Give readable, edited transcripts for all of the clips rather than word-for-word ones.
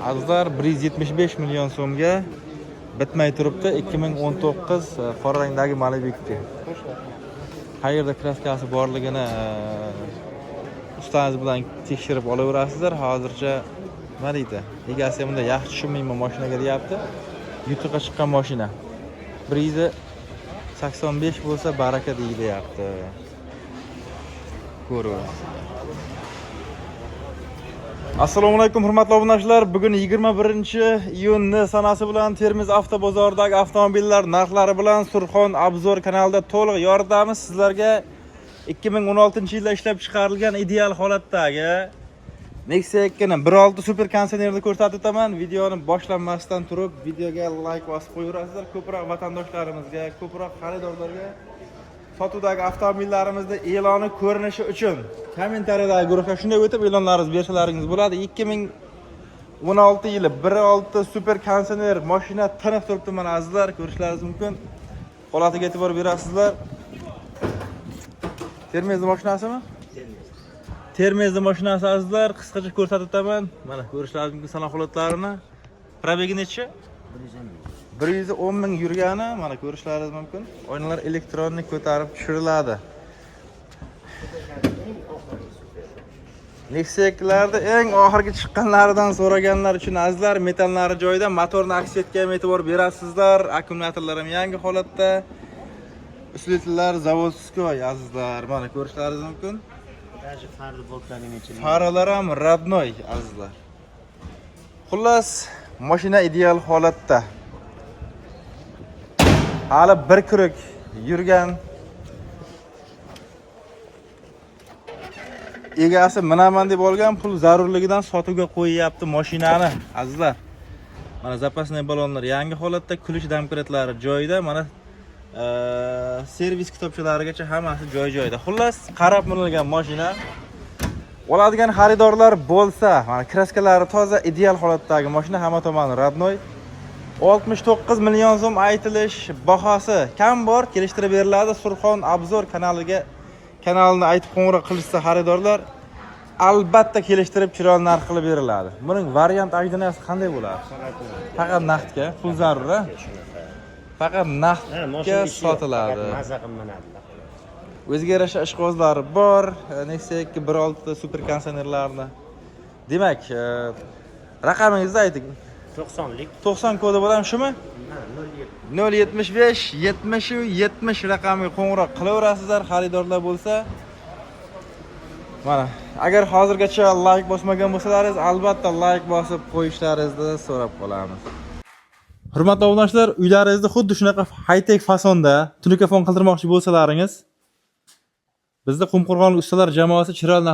Azizlar 175 million so'mga bitmay turibdi 2019 qora rangdagi Malibu'ga. Qayerda kraskasi borligini ustangiz bilan tekshirib olaverasizlar. Hozircha nima deydi? Egasi bunda yaxshi tushunmayman mashinaga deyapti. YouTube'ga chiqqan mashina. 185 bo'lsa baraka deyilyapti. Ko'ramiz. Assalomu alaykum hurmatli obunachilar. Bugun 21-iyunni sanasi bilan Termiz avtobozoridagi avtomobillar narxlari bilan Surxon obzor kanalida to'liq yoritamiz. Sizlarga 2016-yilda ishlab chiqarilgan ideal holatdagi Nexia 2ni 1.6 super konditsionerni ko'rsatib o'taman. Videoni boshlanmasdan turib videoga like bosib qo'yaverasizlar. Ko'proq vatandoshlarimizga, ko'proq xaridorlarga sotuvdagi avtomobillarimizni e'loni ko'rinishi uchun kommentariyadagi guruhga shunday o'tib e'lonlaringizni bersalaringiz bo'ladi. 2016 yili 1.6 super konditsioner mashina tiniq turibdi mana azizlar, ko'rishlaringiz mumkin. Holatiga e'tibor berasizlar. Termiz mashinasimi? Termiz mashinasi azizlar, qisqacha ko'rsatib o'taman. Mana ko'rishlaringiz mumkin salon holatlarini. Probegi necha? 110 ming yurgani, mana ko'rishlaringiz mumkin. Oynalar elektronik ko'tarib tushiriladi. Nexia'larda eng oxirgi chiqqanlaridan so'raganlar uchun azizlar, metallari joyida, motorni aks etgan e'tibor berasizlar. Akkumulyatorlar ham yangi holatda. Usletlar zavodskoy azizlar, mana ko'rishlaringiz mumkin. Faralar ham родной azizlar. Xullas, mashina ideal holatda. Hali bir kuruk yurgan. Egasi minaman deb olgan pul zarurligidan sotuvga qo'yyapti mashinani azizlar. Mana zapasniy balonlar yangi holatda, kulish domkratlari joyida, mana servis kitobchalarigacha hammasi joy-joyida. Xullas, qarab minilgan mashina. Oladigan xaridorlar bo'lsa, mana kraskalari toza, ideal holatdagi mashina, hamma tomoni родной. 69 million so'm aytilish bahosi kam bor, kelishtirib beriladi. Surxon obzor kanalini aytib qo'ng'iroq qilishsa xaridorlar albatta kelishtirib chiroyli narx qilib beriladi. Buning variant ajdinasi qanday bo'ladi? Faqat naqdga, pul zarur. Faqat naqdga sotiladi. O'ziga yarasha ishqibozlari bor. Nexia 2 1.6 super konditsionerlarni. Demak, raqamingizni ayting. 90lik. 90 kodi bilan shumi? 075 70 70 raqamiga qo'ng'iroq qilaverasizlar xaridorlar bo'lsa. Mana, agar hozirgacha like bosmagan bo'lsalaringiz, albatta like bosib qo'yishlaringizni so'rab qolamiz. Hurmatli obunachilar, uylaringizni xuddi shunaqa high-tech fasonda tunikafon qildirmoqchi bo'lsalaringiz, bizda Qumqo'rg'onlik ustalar jamoasi chiroyli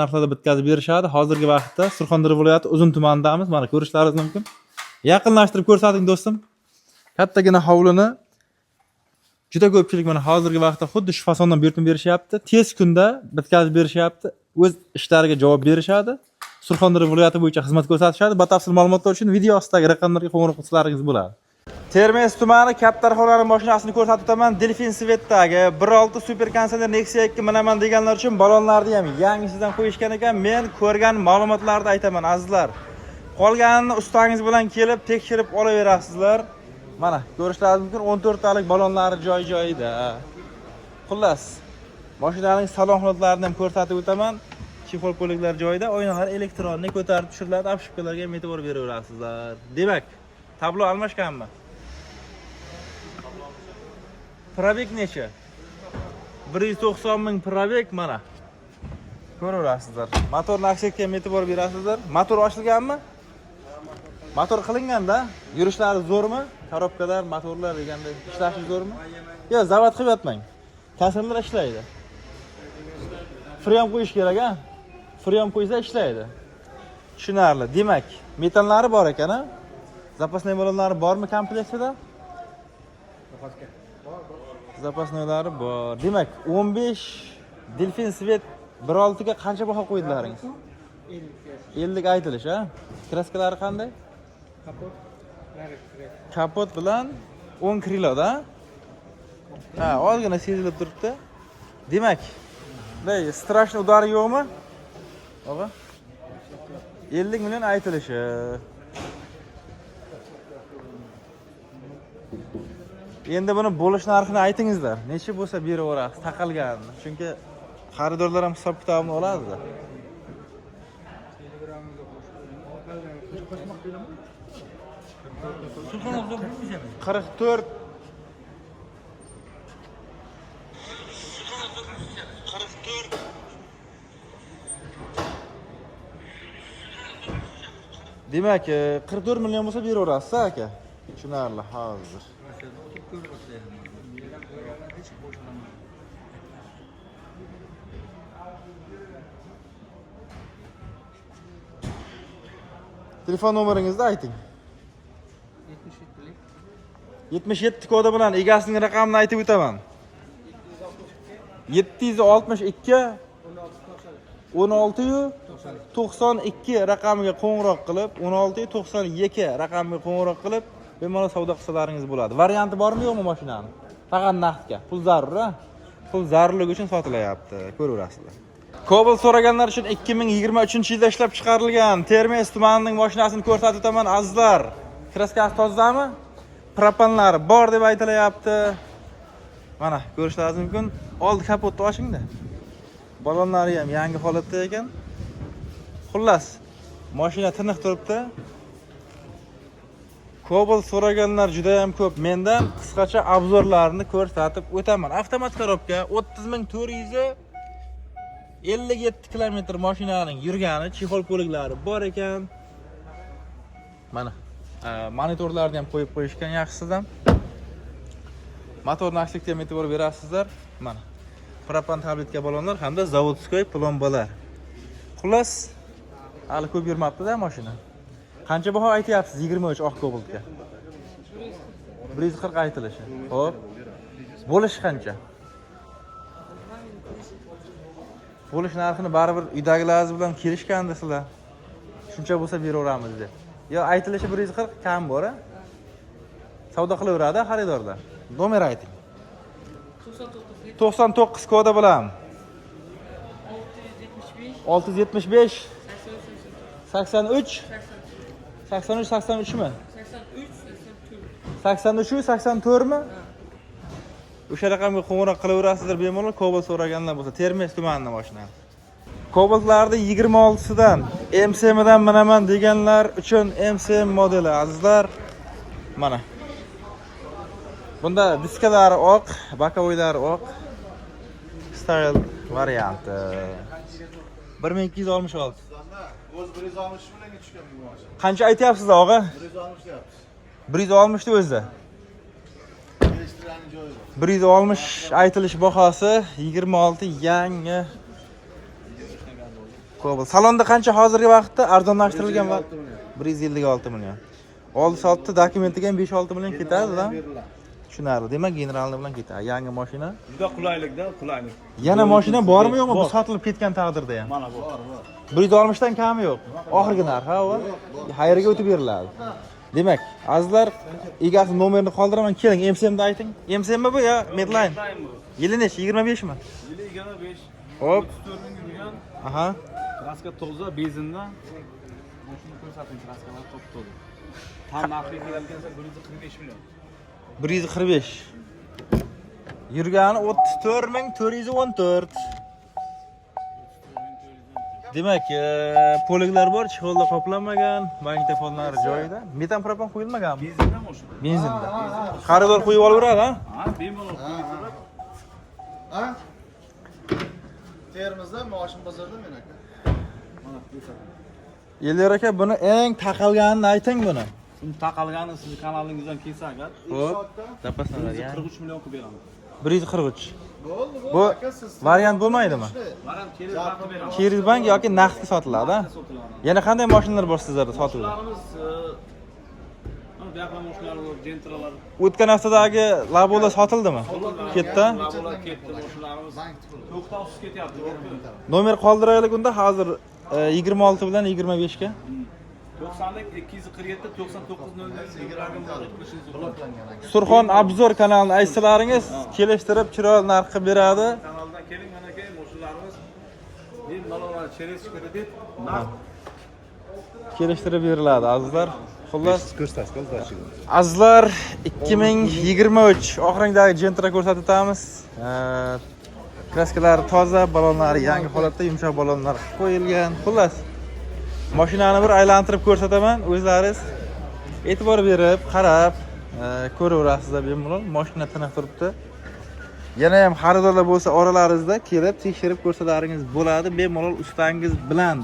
narxlarda bitkazib berishadi. Hozirgi vaqtda Surxondaryo viloyati Uzun tumanidamiz. Mana ko'rishlaringiz mumkin. Yaqinlashtirib ko'rsating do'stim. Kattagina hovlini juda ko'pchilik mana hozirgi vaqtda xuddi shu fasondan buyurtma berishyapti. Tez kunda bitkazib berishyapti. O'z ishlariga javob berishadi. Surxondaryo viloyati bo'yicha xizmat ko'rsatishadi. Batafsil ma'lumotlar uchun video ostidagi raqamlarga qo'ng'iroq qilsalaringiz bo'ladi. Termiz tumani Kaptarxonali mashinasini ko'rsatib o'taman. Delfin Svetdagi 1.6 super konditsioner Nexia 2 minaman deganlar uchun balonlarni ham yangisidan qo'yishgan ekan. Men ko'rgan ma'lumotlarni aytaman azizlar. Qolganini ustangiz bilan kelib tekshirib olaverasizlar. Mana ko'rishlaringiz mumkin, 14 talik balonlari joy-joyida. Xullas, mashinaning salon holatlarini ham ko'rsatib o'taman. Shifol poliklar joyida, oynalar elektronik ko'tarib tushiriladi, obshipkalarga ham e'tibor beraverasizlar. Demak, tablo almashganmi? Probeg necha? 190 ming probeg mana. Ko'raverasizlar. Motorni aks etgan e'tibor berasizlar. Motor ochilganmi? Motor qilingan-da. Yurishlari zo'rmi? Korobkalar, motorlar deganda ishlashi zo'rmi? Yo, zavod qilib yotmang. Kasrlar ishlaydi. Frem qo'yish kerak-a? Frem qo'ysa ishlaydi. Tushunarli. Demak, metallari bor ekan-a? Zapasniy balonlari bormi komplektida? Zapasnoylari bor. Demak, 15 Delfin Svet 1.6 ga qancha baho qo'ydilaringiz? 50 aytilish, ha? Kraskalari qanday? Kapot bilan 10 kiloda. Ha, ozgina sezilib turibdi. Demak, strashniy udari yo'qmi? Og'a? 50 million aytilishi. Endi buni bo'lish narxini aytingizlar. Necha bo'lsa beraverasiz taqalganini. Chunki xaridorlar ham hisob kitobini oladi. Qirq to'rt. Demak, 44 million bo'lsa beraverasiz aka. Tushunarli, hozir. Telefon nomeringizni ayting. 77 kodi bilan egasining raqamini aytib o'taman. 762 1692 raqamiga qo'ng'iroq qilib, 1692 raqamiga qo'ng'iroq qilib, bemalol savdo qilsalaringiz bo'ladi. Varianti bormi yo'qmi mashinani? Faqat naqdga. Pul zarur, a? Pul zarurligi uchun sotilayapti. Ko'raverasizlar. Cobalt so'raganlar uchun 2023-yilda ishlab chiqarilgan Termiz tumanining mashinasini ko'rsatib o'taman azizlar. Kraskasi tozami? Propanlari bor deb aytilyapti. Mana ko'rishlaringiz mumkin. Oldi kapotni ochingda. Balonlari ham yangi holatda ekan. Xullas, mashina tiniq turibdi. Cobalt so'raganlar juda ham ko'p. Mendan qisqacha obzorlarini ko'rsatib o'taman. Avtomat korobka 30400 57 kilometr mashinaning yurgani, chexol po'liklari bor ekan. Mana monitorlarni ham qo'yib qo'yishgan yaxshisidan. Motor naqshlikka ham e'tibor berasizlar. Mana propan tabletka balonlar hamda zavodskoy plombalar. Xullas, hali ko'p yurmabdi-da mashina. Qancha baho aytyapsiz 23 oq Cobaltga? 140 aytilishi. Xo'p. Bo'lish qancha? Bo'lish narxini baribir uydagilaringiz bilan kelishganda sizlar. Shuncha bo'lsa beraveramiz deb. Yo aytilishi 140 kam bor-a? Savdo qilaveradi xaridorlar. Nomer ayting. 99 kodi bilan 675 83 83 mi? 83 84 mi? O'sha raqamga qo'ng'iroq qilaverasizlar bemalol Cobalt so'raganlar bo'lsa, Termiz tumanining mashinasi. Cobaltlarning 26sidan MCMdan minaman deganlar uchun MCM modeli azizlar. Mana. Bunda diskalari oq, bokovoylari oq. Style varianti. 1266. O'z 160 millionga tushgan bu mashina. Qancha aytyapsiz og'a? 160 deyapsiz. 160 da o'zida. Kelishtirganing joyi bor. 160 aytilish bahosi 26 yangi Cobalt. Salonda qancha hozirgi vaqtda arzonlashtirilgan vaqt? 156 million. Oldi sotdi dokumentiga ham 5-6 million ketadi-da. Tushunarli. Demak, generalni bilan ketadi. Yangi mashina. Juda qulaylikda, qulaylik. Yana mashina bormi yo'qmi? Bu sotilib ketgan taqdirda ham. Mana bu. 160 dan kami yo'q. Oxirgi narx, ha, u. Xayrga o'tib beriladi. Demak, azizlar, egasi nomerini qoldiraman, keling, MCMni ayting. MCMmi bu yo Medline? Yili necha? 25 mi? Yili 25. Hop. 34 ming yurgan. Aha. Kraska toza, benzinda. Mashina ko'rsating, kraskalar top toza. Tam narxi kelgansa 145 million. 145. Yurgani 34414. Demak, poliglar bor, chexolda qoplanmagan, magnitofonlar joyida. Metan propan qo'yilmaganmi? Benzinda mashina. Benzinda. Xaridor qo'yib olaveradi, ha? Ha, bemalol qo'yib. Ha? Termizda, Moshin bozorda men aka. Mana ko'rsating. Elyor aka, buni eng taqalganini ayting buni. Buni taqalgani sizning kanalingizdan kelsa agar, Xo'p, zapaslar ya. 43 million qilib beraman. 143. Bo'ldi, Bu aka siz. variant bo'lmaydimi? Mana kerak vaqtda beraman. Kerizbank yoki naqdga sotiladi, ha? Sotiladi. Yana qanday mashinalar bor sizlarda sotuvda? Mashinalarimiz mana bu yoqda mashinalar bor, Gentralar. O'tgan haftadagi Labola sotildimi? Ketdi. Labolar ketdi, mashinalarimiz 900 ketyapti. Nomer qoldiraylik unda hozir 26 bilan 25 ga. 90lik 247 99 Bloklangan aka. Surxon Obzor kanalini aytsalaringiz, kelishtirib chiroyli narxga beradi. kanaldan keling, mana aka, mashinalarimiz bemalol cheres kredit naqd kelishtirib beriladi azizlar. Xullas, ko'rsatasiz o'zlariga. azizlar 2023 oxirgidagi Gentra ko'rsatib o'tamiz. Kraskalari toza, balonlari yangi holatda, yumshoq balonlar qo'yilgan. Xullas, mashinani bir aylantirib ko'rsataman. O'zlaringiz e'tibor berib, qarab, ko'raverasizlar bemalol. Mashina tiniq turibdi. Yana ham xaridorlar bo'lsa, oralaringizda kelib tekshirib ko'rsatlaringiz bo'ladi. Bemalol ustangiz bilan.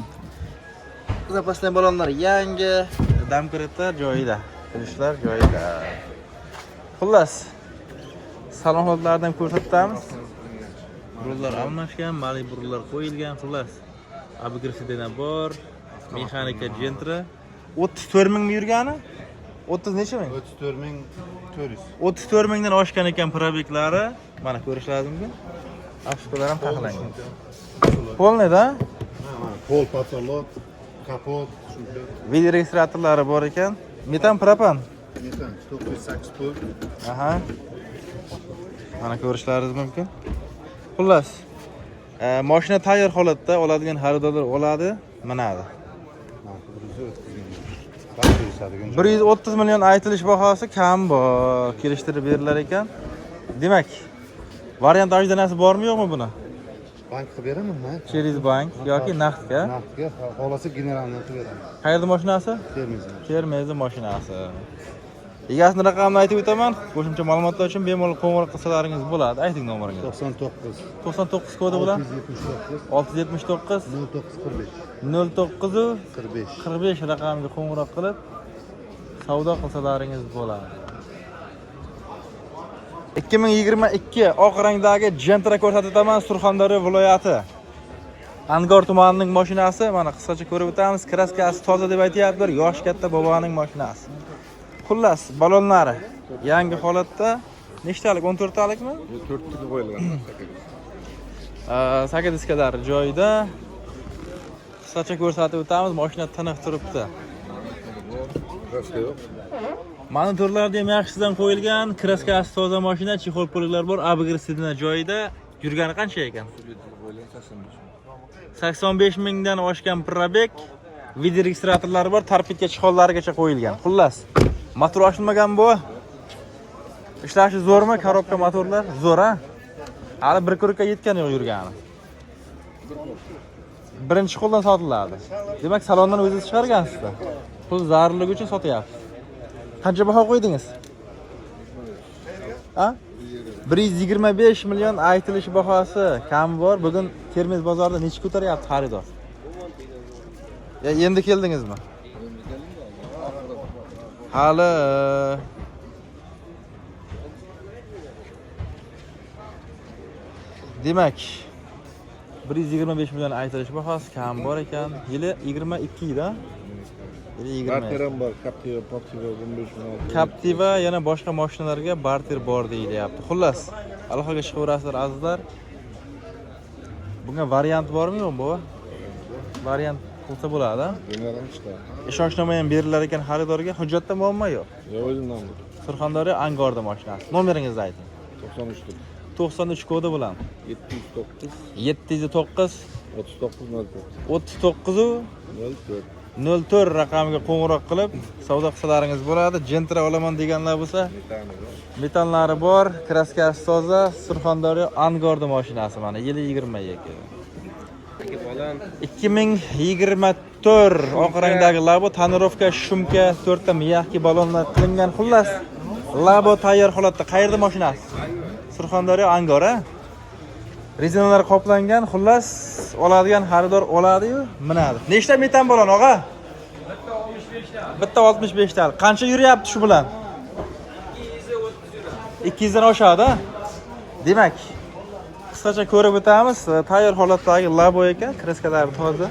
Zapasdan balonlar yangi, damkretlar joyida, qilishlar joyida. Xullas, salon holatlaridan ko'rsatamiz. Burullar almashgan, mali burullar qo'yilgan. Xullas, abigrisidan bor, mexanika Gentra 34 ming yurgani? 30 necha ming? 34.400. 34 mingdan oshgan ekan probeklari. Mana ko'rishlaringiz mumkin. Afishkalar ham taxlangan. Polnida Pol, patolot, kapot, shunday. video registratorlari bor ekan. Metan propan. Metan 908 pol. Aha. Mana ko'rishlaringiz mumkin. Xullas, mashina tayyor holatda oladigan xaridorlar oladi, minadi. 130 million aytilish bahosi kam bor, kelishtirib berilar ekan. Demak, variant ajdanasi bormi yo'qmi buni? Bank qilib beramanmi? Через bank yoki naqdga? Naqdga, xolasi generalni qilib beraman. Qayerda mashinasi? Termizda. Termizda mashinasi. Egasining raqamini aytib o'taman. Qo'shimcha ma'lumotlar uchun bemalol qo'ng'iroq qilsalaringiz bo'ladi. Ayting nomeringizni. 99 99 kodi bilan 679 679 0945 09 45. 45 raqamiga qo'ng'iroq qilib savdo qilsalaringiz bo'ladi. 2022 oq rangdagi Gentra ko'rsatib o'taman, Surxondaryo viloyati. Angor tumanining mashinasi. Mana qisqacha ko'rib o'tamiz. Kraskasi toza deb aytayaptilar. Yosh katta boboning mashinasi. Xullas, balonlari yangi holatda. Nechtalik? 14 talikmi? 4 ta qo'yilgan. 8 diskalar joyida. Qisqacha ko'rsatib o'tamiz. Mashina tiniq turibdi. Kraska yo'q. Monitorlarda ham yaxshisidan qo'yilgan. Kraskasi toza mashina, chexol poliklar bor. Abigrisidan joyida. Yurgani qancha ekan? 85 mingdan oshgan probek. Video registratorlari bor, torpedka chexollarigacha qo'yilgan. Xullas, motor ochilmagan bu. Ishlashi zo'rmi? Korobka motorlar zo'r a? Hali bir kurukka yetgani yo'q yurgani. Birinchi qo'ldan sotiladi. Demak, salondan o'zingiz chiqargansizlar. Pul zarurligi uchun sotyapsiz. Qancha baho qo'ydingiz? A? 125 million aytilish bahosi kam bor. Bugun Termiz bozorida necha ko'taryapti xaridor? Endi keldingizmi? Hali demak 125 million aytilish bahosi kam bor ekan. Yili 22 da. Yili 20. Barteram bor, Captiva, Portiva 15 million. Captiva yana boshqa mashinalarga barter bor deyilyapti. Xullas, aloqaga chiqaverasizlar azizlar. Bunga variant bormi yo'qmi bu? Variant qilsa bo'ladi. Generaldan chiqadi. Ishonchnoma ham berilar ekan xaridorga. Hujjatda muammo yo'q. Yo'q, o'zimdan. Surxondaryo Angorda mashinasi. Nomeringizni ayting. 93 93 kodi bilan 709 709 39 04 raqamiga qo'ng'iroq qilib savdo qilsalaringiz bo'ladi. Gentra olaman deganlar bo'lsa, metanlari bor, kraskasi toza, Surxondaryo Angorda mashinasi mana yili 22. 2024 oq rangdagi Labo tonirovka, shumka, 4 ta miyaqki balonlar qilingan. Xullas, Labo tayyor holatda. Qayerda mashinasi? Surxondaryo Angora. Rezinalar qoplangan. Xullas, oladigan xaridor oladi-yu, minadi. Nechta metan balon, og'a? Bitta 65 ta. Qancha yuryapti shu bilan? 200 dan oshadi. Demak, qisqacha ko'rib o'tamiz. Tayyor holatdagi Labo ekan, kraskalari toza.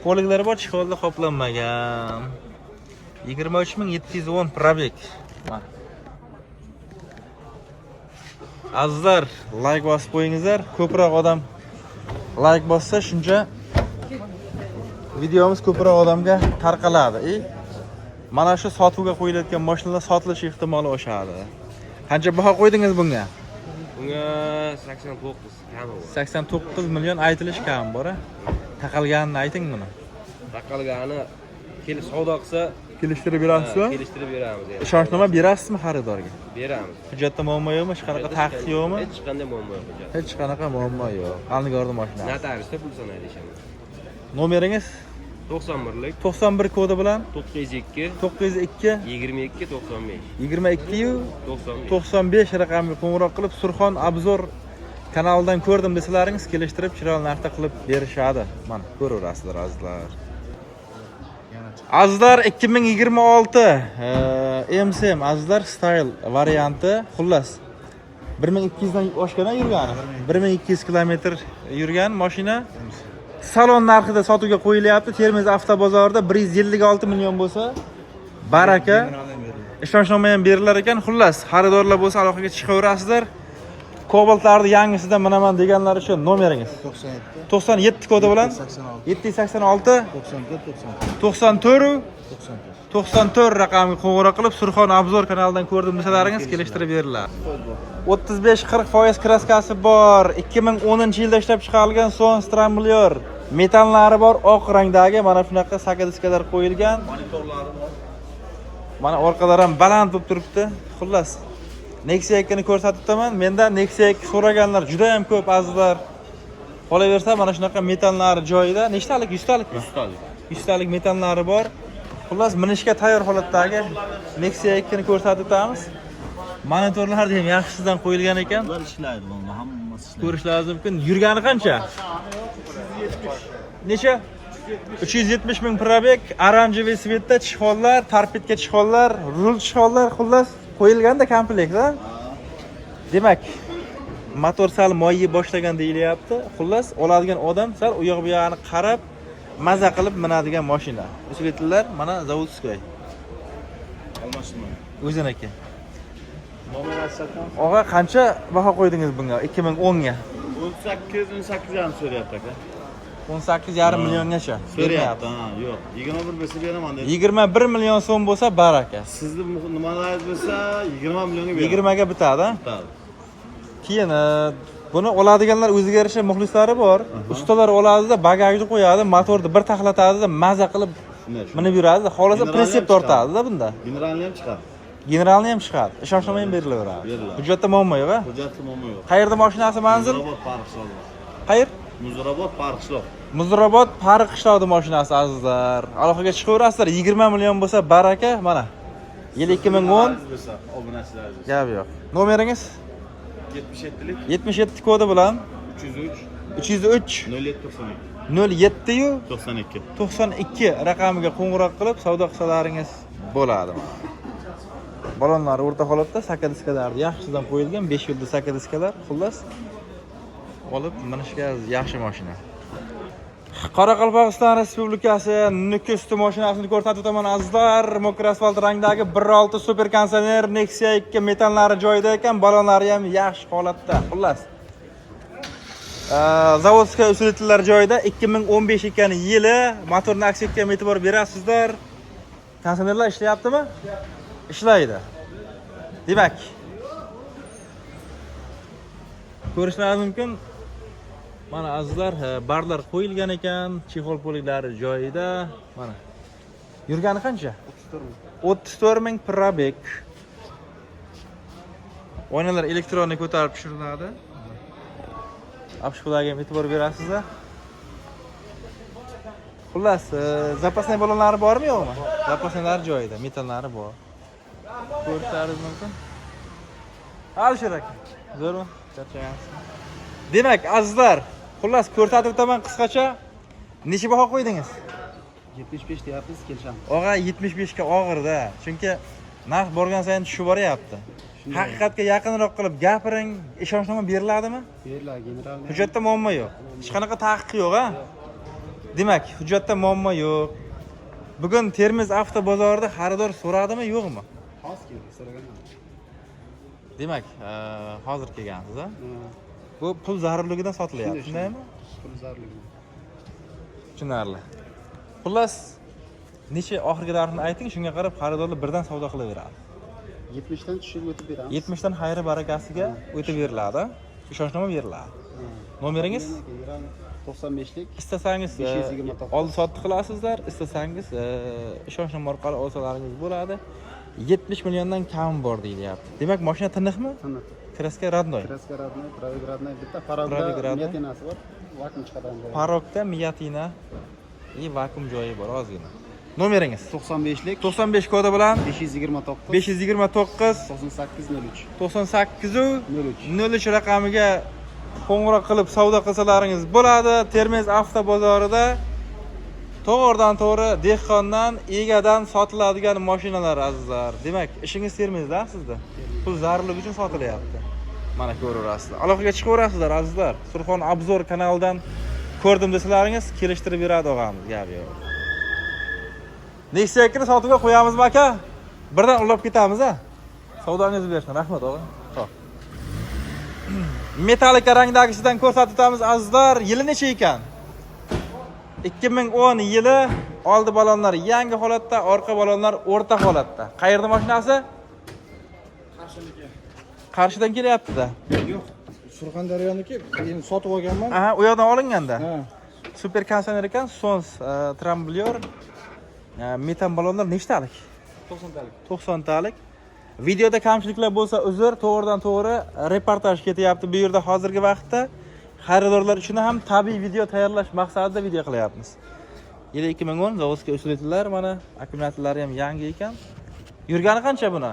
Poliklari bor, chexolda qoplanmagan. 23710 probek. Azizlar, like bosib qo'yingizlar. Ko'proq odam like bossa, shuncha videomiz ko'proq odamga tarqaladi. Mana shu sotuvga qo'yilayotgan mashinalar sotilish ehtimoli oshadi. Qancha baho qo'ydingiz bunga? Bunga 89 kam bor. 89 million aytilish kam bor. taqalganini ayting buni. Taqalgani savdo qilsa, Kelishtirib berasizmi? kelishtirib beramiz yani. Ishonchnoma berasizmi xaridorga? Beramiz. Hujjatda muammo yo'qmi? Hech qanaqa taqiq yo'qmi? Hech qanday muammo yo'q hujjat. Hech qanaqa muammo yo'q. Alnigorni mashinasi. Notariusda pul sanaydi ishamiz. Nomeringiz 91lik 91 kodi bilan 902 902 22 95 22 95. 95 raqamga qo'ng'iroq qilib Surxon Obzor kanalidan ko'rdim desalaringiz kelishtirib chiroyli narxda qilib berishadi. Mana ko'raverasizlar azizlar. Azizlar 2026 MSM azizlar style varianti xullas 1200 dan oshgana yurgani 1200 kilometr yurgan mashina salon narxida sotuvga qo'yilyapti. Termiz avtobozorida 156 million bo'lsa baraka ishonchnoma ham berilar ekan. Xullas xaridorlar bo'lsa aloqaga chiqaverasizlar. Kobaltlarni yangisidan minaman deganlar uchun nomeringiz 97 kodi bilan 786 94 94 raqamga qo'ng'iroq qilib Surxon Obzor kanalidan ko'rdim desalaringiz kelishtirib beriladi. 35-40% kraskasi bor. 2010-yilda ishlab chiqarilgan son stramblyor. Metallari bor, oq rangdagi mana shunaqa sakadiskalar qo'yilgan. Monitorlari bor. Mana orqalar ham baland bo'lib turibdi. Xullas Nexia 2 ni ko'rsatib o'taman. Mendan Nexia 2 so'raganlar juda ham ko'p azizlar. Qolaversa mana shunaqa metallari joyida. Nechtalik? 100 talikmi? 100 talik. 100 talik metallari bor. Xullas minishga tayyor holatdagi Nexia 2 ni ko'rsatib o'tamiz. Monitorlar ham yaxshisidan qo'yilgan ekan. Ular ishlaydi bunda, hammasi ishlaydi. Ko'rishlaringiz mumkin. Yurgani qancha? Necha? 370 ming probek, oranjeviy svetda chixollar, torpedga chixollar, rul chixollar xullas qo'yilganda komplektda. Demak, motor sal moyi boshlagan deyilyapti. Xullas oladigan odam sal u yoq bu yog'ini qarab maza qilib minadigan mashina. Usvetlar mana zavodskoy. Almashtirma. O'ziniki. Numeratsiyadan Og'a qancha baho qo'ydingiz bunga 2010 ga? 18 ham so'rayapti aka. 18,5 milliongacha. So'rayapti, ha, yo'q. 21 bo'lsa beraman dedi. 21 million so'm bo'lsa baraka. Sizni nimalaringiz bo'lsa 20 millionga beraman. 20 ga bitadi. Bitadi. Keyin buni oladiganlar o'ziga yarasha muxlislari bor. Ustalar oladida bagajni qo'yadi, motorni bir taxlatadi, maza qilib minib yuradi. Xolasa pressep tortadi-da bunda. Generalni ham chiqadi. Generalni ham chiqadi. Ishonchnoma ham berilaveradi. Beriladi. Hujjatda muammo yo'q-a? Hujjatli muammo yo'q. Qayerda mashinasi manzil? Muzrabot Pariqishloq. Qayer? Muzrabot Pariqishloq. Muzrabot Pariqishloqda mashinasi azizlar. Aloqaga chiqaverasizlar. 20 million bo'lsa baraka, mana. Yil 2010. Obunachilaringiz. Gap yo'q. Nomeringiz? 77lik 77 kodi bilan 303 303 0792 07 92. 92 raqamiga qo'ng'iroq qilib savdo qilsalaringiz bo'ladi. Balonlar o'rta holatda sakadiskalar yaxshidan qo'yilgan 5 yulduz sakadiskalar, xullas olib minishga yaxshi mashina. Qoraqalpog'iston Respublikasi Nukus mashinasini ko'rsatib o'taman azizlar. Mokr asfalt rangdagi 1.6 super kondisioner Nexia 2 metallari joyida ekan, balonlari ham yaxshi holatda. Xullas zavodskiy usvetlar joyida 2015 ekan yili. Motorni aks etgan e'tibor berasizlar. Kondisionerlar ishlayaptimi? Ishlaydi. Demak, ko'rishlaringiz mumkin. Mana azizlar, barlar qo'yilgan ekan, chexol poliklari joyida. Mana. Yurgani qancha? 34 ming probek. Oynalar elektronik ko'tarib tushiriladi. Apshkularga ham e'tibor berasizlar. Xullas, zapasniy balonlari bormi yo'qmi? Zapasniylar joyida, metallari bor. Ko'rishlaringiz mumkin. Alisher aka, zo'rmi? Charchagansiz. Demak, azizlar, xullas ko'rsatib o'taman qisqacha. Necha baho qo'ydingiz? 75 deyapsiz, kelishamiz. Og'a 75 ga og'irda. Chunki narx borgan sayin tushib boryapti. Haqiqatga yaqinroq qilib gapiring. Ishonchnoma beriladimi? Beriladi, generalni. Hujjatda muammo yo'q. Hech qanaqa taqiq yo'q-a? Demak, hujjatda muammo yo'q. Bugun Termiz avtobozorida xaridor so'radimi, yo'qmi? Hozir keldi, so'raganman. Demak, hozir kelgansiz-a? Bu pul zarurligidan sotilyapti, shundaymi? Pul zarurligi. Tushunarli. Xullas, necha oxirgi narxni ayting, shunga qarab xaridorlar birdan savdo qilaveradi. 70 dan tushib o'tib beramiz. 70 dan xayri barakasiga o'tib beriladi. Ishonchnoma beriladi. Nomeringiz? 95lik. istasangiz 529. oldi sotdi qilasizlar, istasangiz ishonchnom orqali olsalaringiz bo'ladi. 70 milliondan kam bor deyilyapti. Demak, mashina tiniqmi? Tiniq. Kraska radnoy. Kraska radnoy, probeg radnoy, bitta parogda Probeg radnoy. miyatinasi bor. Vakuum chiqadigan joyi. Parokda miyatina vakuum joyi bor ozgina. Nomeringiz 95lik 95 kodi bilan 529 529 9803 98 03. 03 raqamiga qo'ng'iroq qilib savdo qilsalaringiz bo'ladi. Termiz avtobozorida to'g'ridan to'g'ri dehqondan, egadan sotiladigan mashinalar azizlar. Demak, ishingiz Termizda sizda. Pul zarurligi uchun sotilyapti. Mana ko'raverasizlar. Aloqaga chiqaverasizlar azizlar. Surxon Obzor kanalidan ko'rdim desalaringiz, kelishtirib beradi og'amiz, gap yo'q. Nexia sotuvga qo'yamizmi aka? Birdan ulab ketamiz-a? Savdongizni bersin. Rahmat og'a. Xo'p. Metallika rangdagisidan ko'rsatib o'tamiz azizlar. Yili necha ekan? 2010 yili. Oldi balonlar yangi holatda, orqa balonlar o'rta holatda. Qayerda mashinasi? Qarshidan kelyapti-da. Yo'q. Surxondaryoniki, endi sotib olganman. Aha, u yoqdan olinganda. Ha. Super kondisioner ekan, Sons tramblyor. Metan balonlar nechtalik? 90 talik. 90 talik. Videoda kamchiliklar bo'lsa uzr, to'g'ridan to'g'ri reportaj ketyapti bu yerda hozirgi vaqtda. Xaridorlar uchun ham tabiiy video tayyorlash maqsadida video qilyapmiz. Yili 2010 zavodga ushlaydilar, mana akkumulyatorlari ham yangi ekan. Yurgani qancha buni?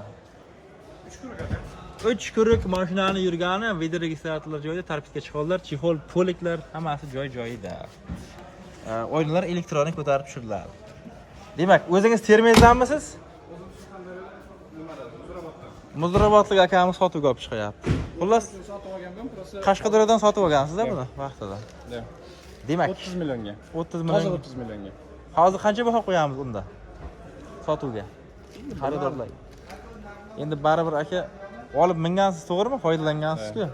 3 kurik mashinani yurgani, video registratorlar joyida, tarpitga chiqollar, chexol, poliklar hammasi joy-joyida. O'yinlar elektronik ko'tarib tushiriladi. Demak, o'zingiz Termizdanmisiz? Muzrabotlik akamiz sotuvga olib chiqyapti. Xullas, Sotib olganman, prosta Qashqadaryodan sotib olgansiz-da buni vaqtida. Demak, 30 millionga. 30 Hozir million. 30 millionga. Hozir qancha baho qo'yamiz unda? Sotuvga. Xaridorlar. Endi baribir aka olib mingansiz, to'g'rimi? Foydalangansiz-ku.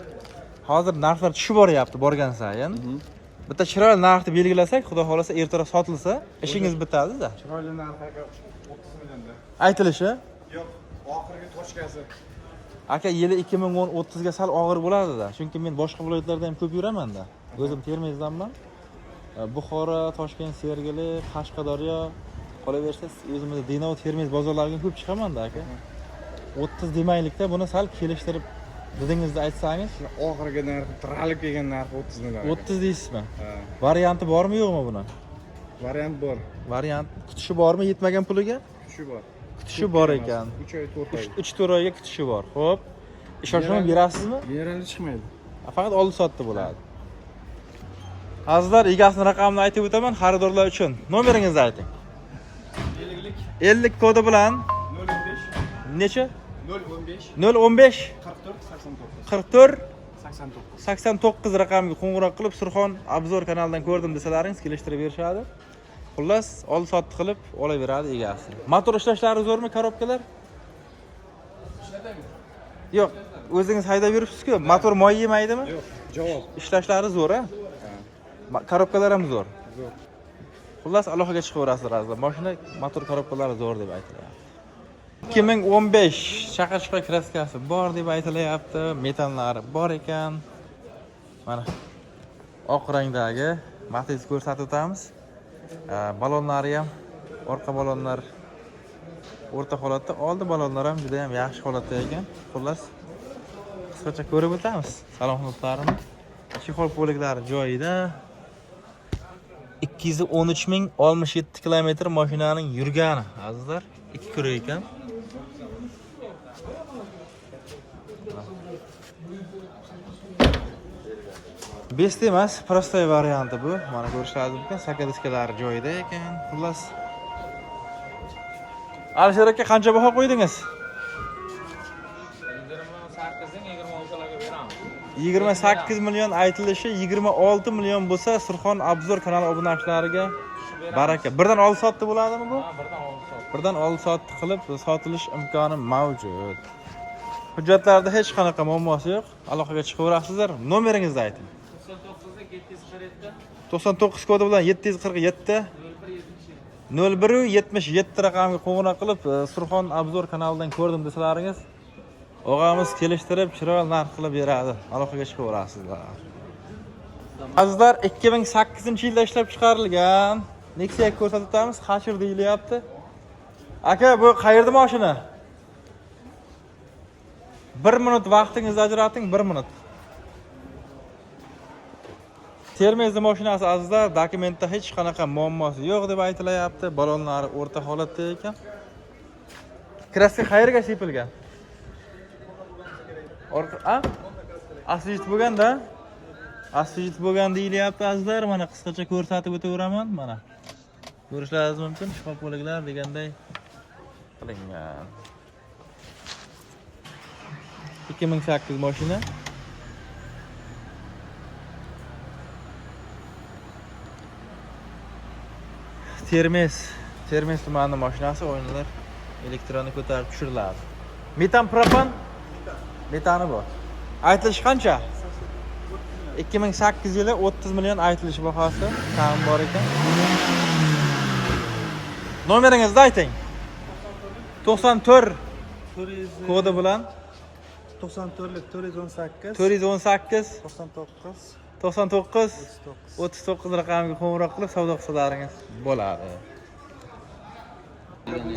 Hozir narxlar tushib boryapti borgan sayin. Bitta chiroyli narxni belgilasak, xudo xolasa ertaroq sotilsa, ishingiz bitadi-da. Chiroyli narxi 30 millionda. Aytilishi Yo'q, oxirgi tochkasi. aka yili 2010-30 ga sal og'ir bo'ladi-da. Chunki men boshqa viloyatlarda ham ko'p yuraman-da. O'zim Termizdanman. Buxoro, Toshkent, Sergeli, Qashqadaryo, qolaversa o'zimizda Denov, Termiz bozorlariga ko'p chiqaman-da aka. 30 demaylikda buni sal kelishtirib dedingizda aytsangiz, Oxirgi narxi, tiralib kelgan narxi 30 million. 30 deysizmi? Ha. Varianti bormi yo'qmi buni? Variant bor. Variant kutishi bormi yetmagan puliga? Kuchi bor. Kutishi bor ekan. 3 oy, 4 oy. 3-4 oyga kutishi bor. Xo'p. Ishonchni berasizmi? Generalda chiqmaydi. Faqat oldi sotdi bo'ladi. Azizlar, egasini raqamini aytib o'taman xaridorlar uchun. Nomeringizni ayting. 50 kodi bilan 015 necha? 015 015 44 89 44 89 raqamiga qo'ng'iroq qilib Surxon Obzor kanalidan ko'rdim desalaringiz kelishtirib berishadi. Xullas, oldi sotdi qilib olaveradi egasi. Motor ishlashlari zo'rmi, korobkalar? Yo'q, o'zingiz haydab yuribsiz-ku. Motor moy yemaydimi? Yo'q, javob. Ishlashlari zo'r-a? Korobkalar ham zo'r. Zo'r. Xullas, aloqaga chiqaverasizlar azizlar. Mashina motor korobkalari zo'r deb aytilyapti. 2015 chaqirishqa kraskasi bor deb aytilyapti. Metanlari bor ekan. Mana oq rangdagi Matiz ko'rsatib o'tamiz. Balonlari ham, orqa balonlar o'rta holatda, oldi balonlar ham juda ham yaxshi holatda ekan. Xullas, qisqacha ko'rib o'tamiz. Salomlarini. Chexol poliklari joyida. 213.067 kilometr mashinaning yurgani azizlar, 2 kurak ekan. Best emas, prostoy varianti bu. Mana ko'rishingiz mumkin, sakadiskalari joyida ekan. Xullas, Alisher aka qancha baho qo'ydingiz? 28 million aytilishi, 26 million bo'lsa Surxon Obzor kanali obunachilariga baraka. Birdan oldi sotdi bo'ladimi bu? Ha, birdan oldi sotdi qilib sotilish imkoni mavjud. Hujjatlarda hech qanaqa muammosi yo'q. Aloqaga chiqaverasizlar. Nomeringizni ayting. 99 kodi bilan 747 0177 raqamiga qo'ng'iroq qilib Surxon Obzor kanalidan ko'rdim desalaringiz, og'amiz kelishtirib chiroyli narx qilib beradi. Aloqaga chiqaverasizlar. Azizlar 2008-yilda ishlab chiqarilgan Nexia ko'rsatib o'tamiz. Qachir deyilyapti. Aka, bu qayerda mashina? 1 minut vaqtingizni ajrating, 1 minut. Termizda mashinasi azizlar, dokumentda hech qanaqa muammosi yo'q deb aytilyapti. Balonlari o'rta holatda ekan. Kraska qayerga sepilgan? Asfalt bo'lganda? Asfalt bo'lgan deyilyapti azizlar. Mana qisqacha ko'rsatib o'taveraman. Mana. Ko'rishlaringiz mumkin. Shifop bo'liglar deganday qilingan. 2008 mashina. Termiz tumani mashinasi, o'yinlar elektronni ko'tarib tushiriladi. Metan propan? Metani bor. Aytilish qancha? 2008 yili 30 million aytilish bahosi ham bor ekan. Nomeringizni ayting. 94 kodi bilan 94lik 418 418 99 39 raqamiga qo'ng'iroq qilib savdo qilsalaringiz bo'ladi.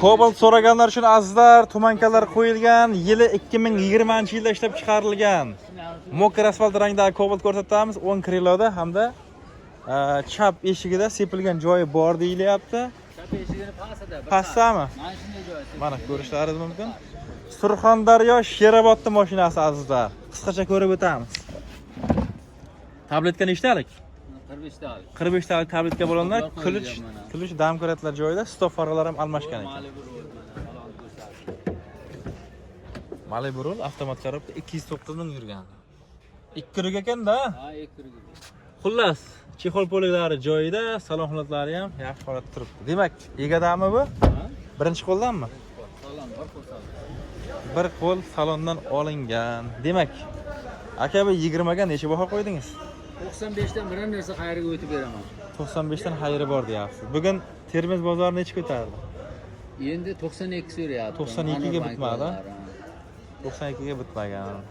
Cobalt so'raganlar uchun azizlar, tumankalar qo'yilgan. Yili 2020-yilda ishlab chiqarilgan. Mokr asfalt rangdagi Cobalt ko'rsatamiz 10 kriloda hamda chap eshigida sepilgan joyi bor deyilyapti. Chap eshigini pastida. Pastdami? Mana shunday joyi. Mana ko'rishlaringiz mumkin. Surxondaryo Sherobodda mashinasi azizlar. Qisqacha ko'rib o'tamiz. Tabletka nechtalik? 45 talik. 45 talik tabletka bo'lganlar, kulish damkoratlar joyida, stop farqalar ham almashgan ekan. Malibu Roll avtomat korobka 209 ming yurgan. 2 rug ekan-da. Ha, 2 rug. Xullas, chexol poliklari joyida, salon holatlari ham yaxshi holatda turibdi. Demak, egadami bu? Birinchi qo'ldanmi? Salon, bir qo'l salon. Bir qo'l salondan olingan. Demak, aka bu 20 ga necha baho qo'ydingiz? 95 dan biror narsa qayerga o'tib beraman. 95 dan xayri bor deyapsiz. Bugun Termiz bozori necha ko'tardi? Endi 92 so'rayapti. 92 ga bitmadi. 92 ga bitmagan.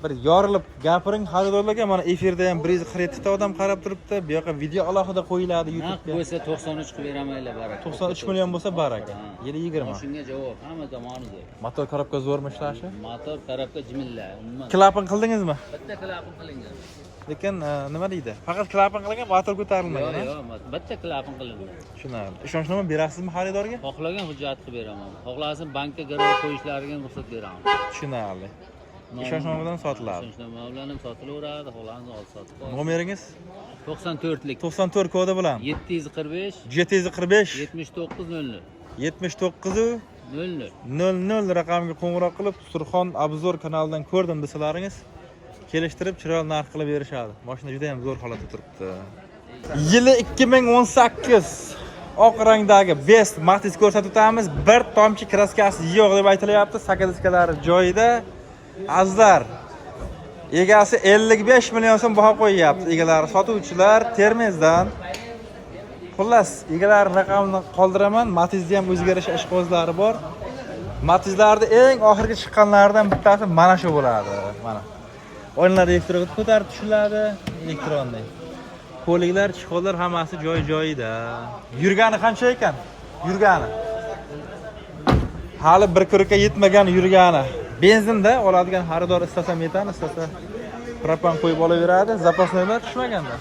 Bir yorilib gapiring xaridorlarga, mana efirda ham 147 ta odam qarab turibdi. Bu yoqqa video alohida qo'yiladi Naq YouTube'ga. bo'lsa 93 qilib beramaylar baraka. 93 million bo'lsa baraka. Yili 20. Shunga javob, hamma zamonida. Motor korobka zo'rmi ishlashi? Motor korobka jimilla, umuman. Klapan qildingizmi? Bitta klapin qilingan. Lekin nima deydi? Faqat klapan qilingan, motor ko'tarilmagan. Yo'q, bitta klapin qilingan. Tushunarli. Ishonchnoma berasizmi xaridorga? Xohlagan hujjat qilib beraman. Xohlasin bankka garov qo'yishlariga ruxsat beraman. Tushunarli. Ishonchnoma bilan sotiladi. Ishonchnoma bilan ham sotilaveradi, xohlasin olib sotib. Nomeringiz? 94lik 94 kodi bilan 745 745 7900 79 00 00 raqamiga qo'ng'iroq qilib, Surxon Obzor kanalidan ko'rdim desalaringiz, kelishtirib chiroyli narx qilib berishadi. Mashina juda ham zo'r holatda turibdi. Yili 2018 oq rangdagi Best Matiz ko'rsatib o'tamiz. Bir tomchi kraskasi yo'q deb aytilyapti. Sakadiskalari joyida. Azizlar, egasi 55 million so'm baho qo'yyapti. Egalari sotuvchilar Termizdan. Xullas, egalar raqamini qoldiraman. Matizda ham o'zgarish ishqibozlari bor. Matizlarda eng oxirgi chiqqanlardan bittasi mana shu bo'ladi. Mana. O'yinlar elektron ko'tarib tushiladi, elektronda. Poliklar, chiqollar hammasi joy-joyida. Yurgani qancha ekan? Yurgani. Hali bir kurga yetmagan yurgani. Benzinda oladigan xaridor istasa metan, istasa propan qo'yib olaveradi. Zapasnoylar tushmaganda.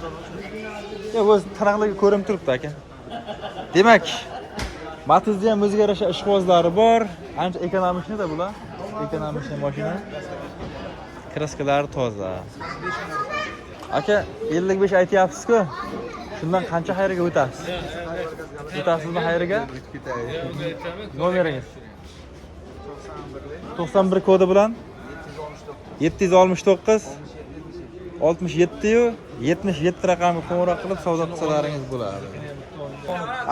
Yo'q, o'z taraqligi ko'rinib turibdi aka. Demak, Matizda ham o'zgarish ishqibozlari bor. Ancha ekonomikda bular. Ekonomik mashina. Kraskalari toza. Aka, 55 aytyapsiz-ku. Shundan qancha xayriga o'tasiz? O'tasizmi xayriga? Nomeringiz? 91 kodi bilan 769 67 77 raqamiga qo'ng'iroq qilib savdo qilsalaringiz bo'ladi.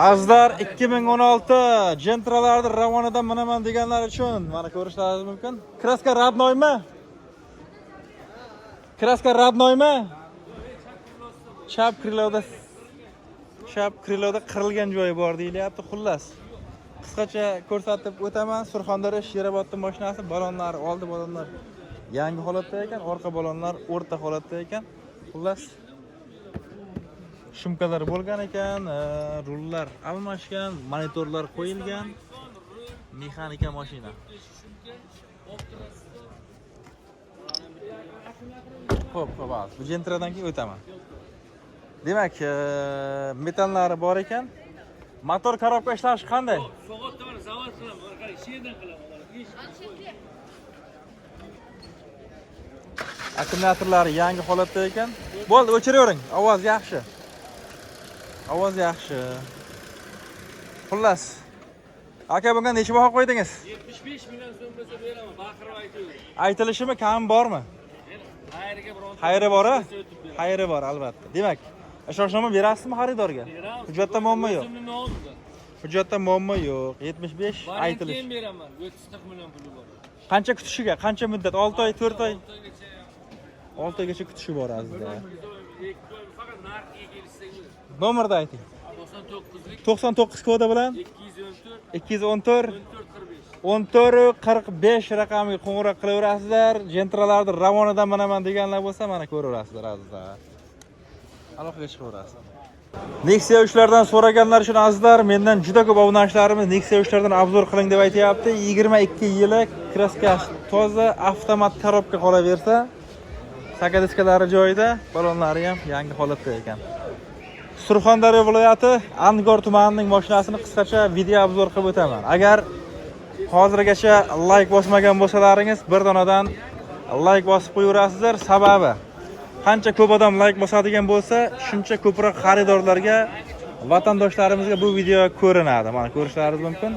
Azizlar, 2016 Gentralarning Ravonida minaman deganlar uchun mana ko'rishlaringiz mumkin. Kraska radnoymi? Kraska radnoymi? Chap kriloda qirilgan joyi bor deyilyapti. Xullas, qisqacha ko'rsatib o'taman. Surxondaryo Sherobodda mashinasi, balonlari oldi balonlar yangi holatda ekan, orqa balonlar o'rta holatda ekan. Xullas shumkalar bo'lgan ekan, rullar almashgan, monitorlar qo'yilgan, mexanika mashina. Xo'p, xo'p, bu jentradan keyin o'taman. Demak, metallari bor ekan. Motor korobka ishlashi qanday? So'g'otdan zavod qilaman, qarang, she'rdan qilaman. Akkumulyatorlari yangi holatda ekan. Bo'ldi, o'chiravering. Ovoz yaxshi. Ovoz yaxshi. Xullas. Aka, bunga necha baho qo'ydingiz? 75 million so'm bo'lsa beraman, baqirib aytaver. Aytilishimi, kam bormi? Xayriga biror. Xayri bor-a? Xayri bor, albatta. Demak, ishonchnomani berasizmi xaridorga? Hujjatda muammo yo'q. O'zimni nomimda. Hujjatda muammo yo'q. 75 aytilish. Keyin beraman. 30 million puli bor. Qancha kutishiga? Qancha muddat? 6 oy, 4 oy? 6 oygacha kutishi bor azizlar. Faqat narxiga kelishsangiz. Nomerni ayting. 99lik 99 kodi bilan 214 214 1445. 1445 raqamiga qo'ng'iroq qilaverasizlar. Jentralarni Ravonidan manaman deganlar bo'lsa, mana ko'raverasizlar azizlar. Aloqaga chiqaverasizlar. Nexia 3lardan so'raganlar uchun azizlar, mendan juda ko'p obunachilarimiz Nexia 3lardan obzor qiling deb aytayapti. 22 yili kraskasi toza, avtomat korobka qolaversa, sakadiskalari joyida, balonlari ham yangi holatda ekan. Surxondaryo viloyati Angor tumanining mashinasini qisqacha video obzor qilib o'taman. Agar hozirgacha like bosmagan bo'lsalaringiz, bir donadan like bosib qo'yaverasizlar. Sababi, qancha ko'p odam like bosadigan bo'lsa, shuncha ko'proq xaridorlarga, vatandoshlarimizga bu video ko'rinadi. Mana ko'rishlaringiz mumkin.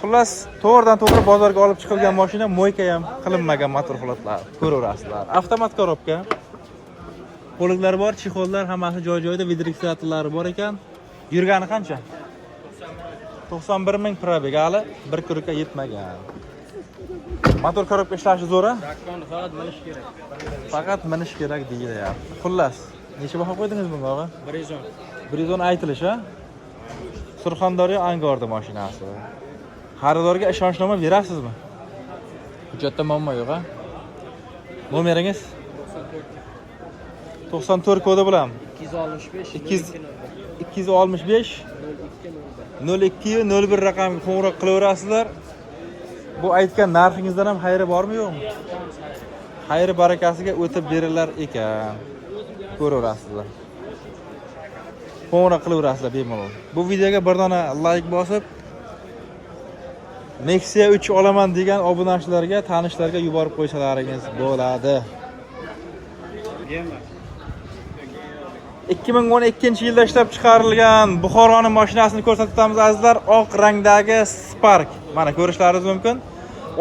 Xullas, to'g'ridan-to'g'ri bozorga olib chiqilgan mashina, mo'yka ham qilinmagan motor holatlari ko'raverasizlar. Avtomat korobka. Qo'liklar bor, chexollar hammasi joy-joyida, vidriksatorlari bor ekan. Yurgani qancha? 91 ming probeg, hali 1 kurga yetmagan. Motor korobka ishlashi zo'r-a? Faqat minish kerak. Faqat minish kerak deyilyapti. Xullas, necha baho qo'ydingiz bunga, og'a? 110. 110 aytilish, ha? Surxondaryo Angorda mashinasi. Xaridorga ishonchnoma berasizmi? Hujjatda muammo yo'q, ha? Nomeringiz? 94 kodi bilan 265 0201 raqamiga qo'ng'iroq qilaverasizlar. Bu aytgan narxingizdan ham xayri bormi yo'qmi? Xayri barakasiga o'tib berilar ekan. Ko'raverasizlar. Qo'ng'iroq qilaverasizlar bemalol. Bu videoga bir dona like bosib, Nexia 3 olaman degan obunachilarga, tanishlarga yuborib qo'ysalaringiz bo'ladi. 2012-yilda ishlab chiqarilgan Buxoroning mashinasini ko'rsatamiz azizlar. Oq rangdagi Spark. Mana ko'rishlaringiz mumkin.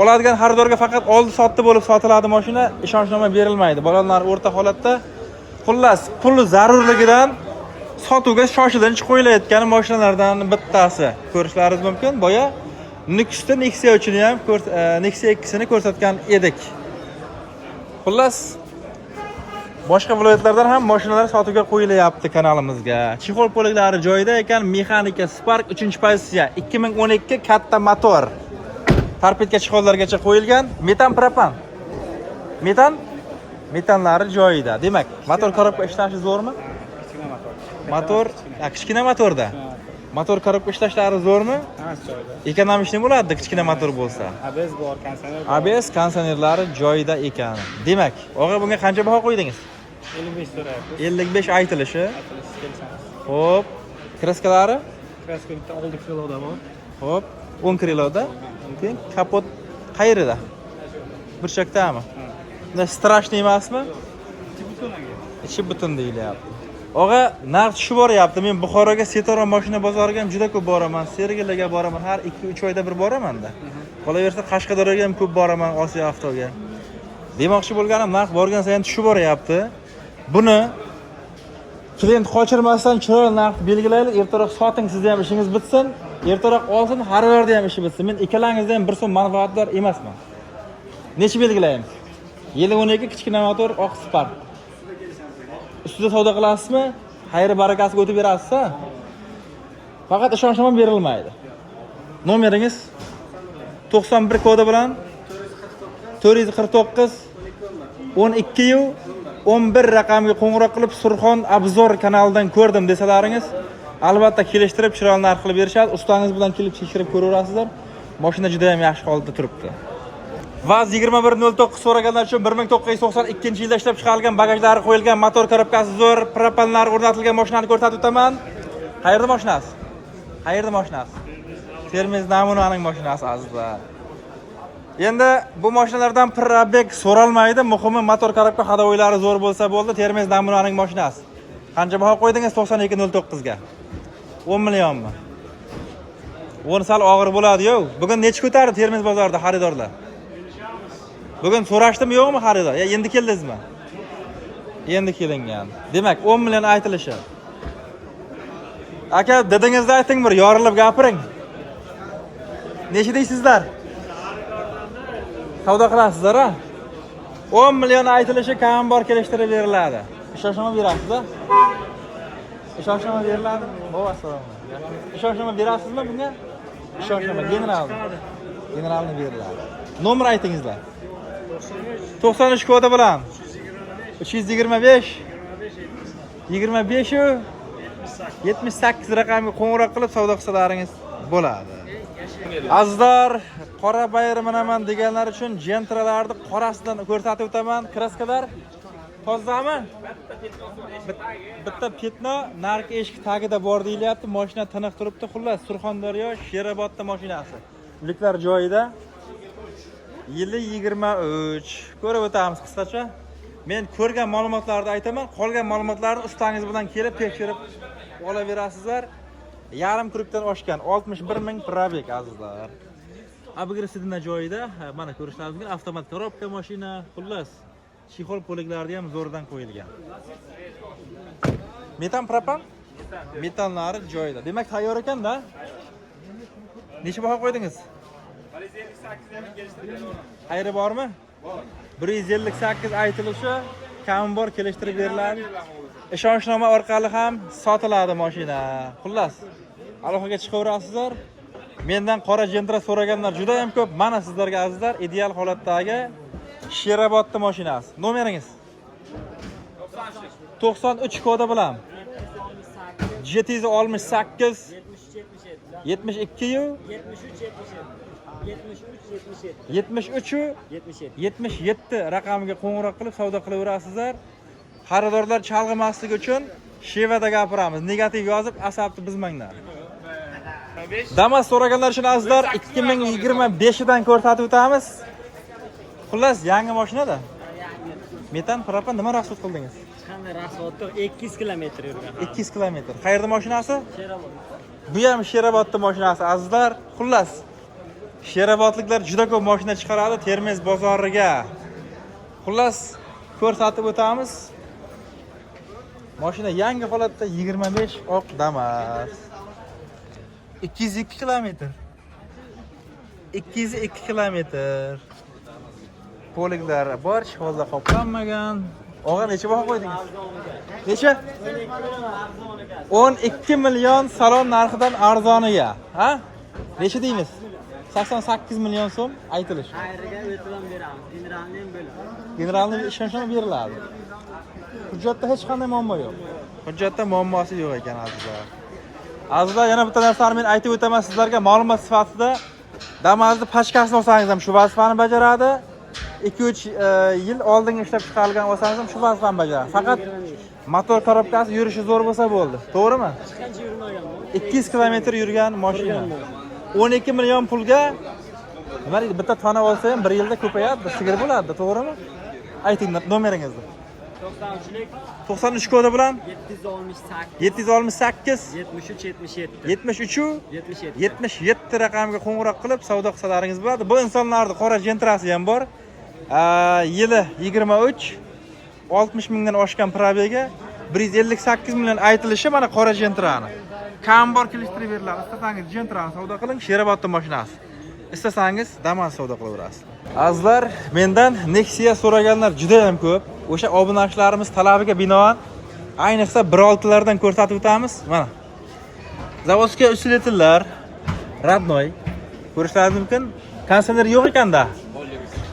Oladigan xaridorga faqat oldi sotdi bo'lib sotiladi mashina, ishonchnoma berilmaydi. Balonlar o'rta holatda. Xullas, pul zarurligidan sotuvga shoshilinch qo'yilayotgan mashinalardan bittasi. Ko'rishlaringiz mumkin. Boya Nukusda Nexia 3ni ham, Nexia 2sini ko'rsatgan edik. Xullas, boshqa viloyatlardan ham mashinalar sotuvga qo'yilyapti kanalimizga. Chexol po'laklari joyida ekan, mexanika Spark 3-pozitsiya, 2012 katta motor. Torpedga chexollargacha qo'yilgan, metan propan. Metanlari joyida. Demak, motor korobka ishlashi zo'rmi? Kichkina motor. Motor, kichkina motorda. Motor korobka ishlashlari zo'rmi? Hammasi joyida. Ekonomishni bo'ladi, kichkina motor bo'lsa. ABS bor, kondisioner bor. ABS konditsionerlari joyida ekan. Demak, og'a bunga qancha baho qo'ydingiz? 55 so'rayapmiz. 55 aytilishi. Kelsangiz. Xo'p, kraskalari? Kraska bitta 6 kiloda bor. Xo'p, 10 kiloda. Keyin kapot qayerida? Burchakdami? Bunda strashniy emasmi? Ichi butun deyilyapti. Og'a, narx tushib boryapti. Men Buxoroga Setora mashina bozoriga ham juda ko'p boraman. Sergelaga boraman. Har 2-3 oyda bir boraman-da. Qolaversa Qashqadaryoga ham ko'p boraman, Osiyo avtoga. Demoqchi bo'lganim, narx borgan sayin tushib boryapti. Buni klient qochirmasdan chiroyli narx belgilaylik, ertaroq soting, sizda ham ishingiz bitsin, ertaroq olsin, har yerda ham ishi bitsin. Men ikkalangizda ham bir so'm manfaatdor emasman. Necha belgilaymiz? 12 kichkina motor oq Spark. Ustida savdo qilasizmi? Xayri barakasiga o'tib berasiz-a? Faqat ishonchnoma berilmaydi. Nomeringiz 91 kodi bilan 449 12 11 raqamga qo'ng'iroq qilib Surxon Abzor kanalidan ko'rdim desalaringiz, albatta kelishtirib chiroyli narx qilib berishadi. Ustangiz bilan kelib tekshirib ko'raverasizlar. Mashina juda ham yaxshi holatda turibdi. Vaz 2109 so'raganlar uchun 1992-yilda ishlab chiqarilgan bagajlari qo'yilgan, motor korobkasi zo'r, propanlar o'rnatilgan mashinani ko'rsatib o'taman. Qayerda mashinasi? Qayerda mashinasi? Termiz namunaning mashinasi azizlar. Endi bu mashinalardan probeg so'ralmaydi, muhimi motor korobka hadovoylari zo'r bo'lsa bo'ldi. Termiz namunaning mashinasi. Qancha baho qo'ydingiz 9209 ga? 10 millionmi? 10 sal og'ir bo'ladi-yu. Bugun necha ko'tardi Termiz bozorida xaridorlar? Bugun so'rashdimi yo'qmi xaridor? Endi keldingizmi? Endi kelingan. Demak, 10 million aytilishi. Aka, dadingizni ayting bir, yorilib gapiring. Necha deysizlar? Savdo qilasizlar-a? 10 million aytilishi kam bor kelishtirib beriladi. Ishonchma berasiz-a? Ishonchma beriladi. Bo'lasizmi? Ishonchma berasizmi bunga? Ishonchma generalni beriladi. Nomer aytingizlar. 93 kodi bilan 325 25 78 raqamga qo'ng'iroq qilib savdo qilsalaringiz bo'ladi. Azizlar, qora bayramanaman deganlar uchun jentralarni qorasidan ko'rsatib o'taman. Kraskalar tozami? Bitta petno nark eshik tagida bor deyilyapti. Mashina tiniq turibdi. Xullas, Surxondaryo, Sherobodda mashinasi. Uliklar joyida. Yili 23. Ko'rib o'tamiz qisqacha. Men ko'rgan ma'lumotlarni aytaman. Qolgan ma'lumotlarni ustangiz bilan kelib tekshirib olaverasizlar. Yarim krukdan oshgan 61 ming probeg azizlar. Abgresidina joyida, mana ko'rishlaringiz mumkin, avtomat korobka mashina, xullas, chexol poliglarida ham zo'rdan qo'yilgan. Metan propan? Metanlari joyida. Demak, tayyor ekan-da. Necha baho qo'ydingiz? 158 Ayri bormi? Bor. 158 aytilishi, kam bor kelishtirib beriladi. Ishonchnoma orqali ham sotiladi mashina. Xullas, aloqaga chiqaverasizlar. Mendan qora jentra so'raganlar juda ham ko'p. Mana sizlarga azizlar, ideal holatdagi Sherobodda mashinasi. Nomeringiz? 93 kodi bilan 768 72 77 raqamiga qo'ng'iroq qilib savdo qilaverasizlar. Xaridorlar chalg'imasligi uchun Shevada gapiramiz. Negativ yozib, asabni buzmanglar. Damas so'raganlar uchun azizlar 2025 dan ko'rsatib o'tamiz. Xullas, yangi mashinada. Metan propan nima rasxod qildingiz? Qanday rasxodda 200 kilometr yurgan. 200 kilometr. Qayerda mashinasi? Sherobod. Bu ham Sherobodda mashinasi azizlar. Xullas, Sherobodliklar juda ko'p mashina chiqaradi Termiz bozoriga. Xullas, ko'rsatib o'tamiz. Mashina yangi holatda 25 oq Damas. 202 kilometr. 202 kilometr. Poliglar bor, hozir qoplanmagan. Og'a necha baho qo'ydingiz? Necha? 12 million salon narxidan arzoniga. Ha? Necha deymiz? 88 million so'm aytilish. Ayriga o'tib beramiz. Generalni ham bo'lib. Generalni ishonchma beriladi. Hujjatda hech qanday muammo yo'q. Hujjatda muammosi yo'q ekan azizlar. Azizlar, yana bitta narsani men aytib o'taman sizlarga, ma'lumot sifatida Damas'ni pachkasini olsangiz ham shu vazifani bajaradi. 2-3 yil oldin ishlab chiqarilgan olsangiz ham shu vazifani bajaradi. Faqat motor korobkasi yurishi zo'r bo'lsa bo'ldi. To'g'rimi? Qancha yurmagan bu? 200 kilometr yurgan mashina. 12 million pulga nima deydi? Bitta tona olsa ham 1 yilda ko'payadi, sigir bo'ladi, to'g'rimi? Ayting nomeringizni. 93lik 93 kodi bilan 768 768 73 77 73 77 77 raqamga qo'ng'iroq qilib savdo qilsalaringiz bo'ladi. Bu insonlarning qora jentrasi ham bor. Yili 23 60 mingdan oshgan probega 158 million aytilishi mana qora jentrani. Kam bor kelishtirib beriladi. Istasangiz jentrani savdo qiling, Sherobodda mashinasi. Istasangiz Damas savdo qilaverasiz. Azizlar, mendan Nexia so'raganlar juda ham ko'p. O'sha obunachilarimiz talabiga binoan ayniqsa 1.6lardan ko'rsatib o'tamiz. Mana. Zavodskiy usilitillar, radnoy. Ko'rishlaringiz mumkin. Kondisioner yo'q ekanda.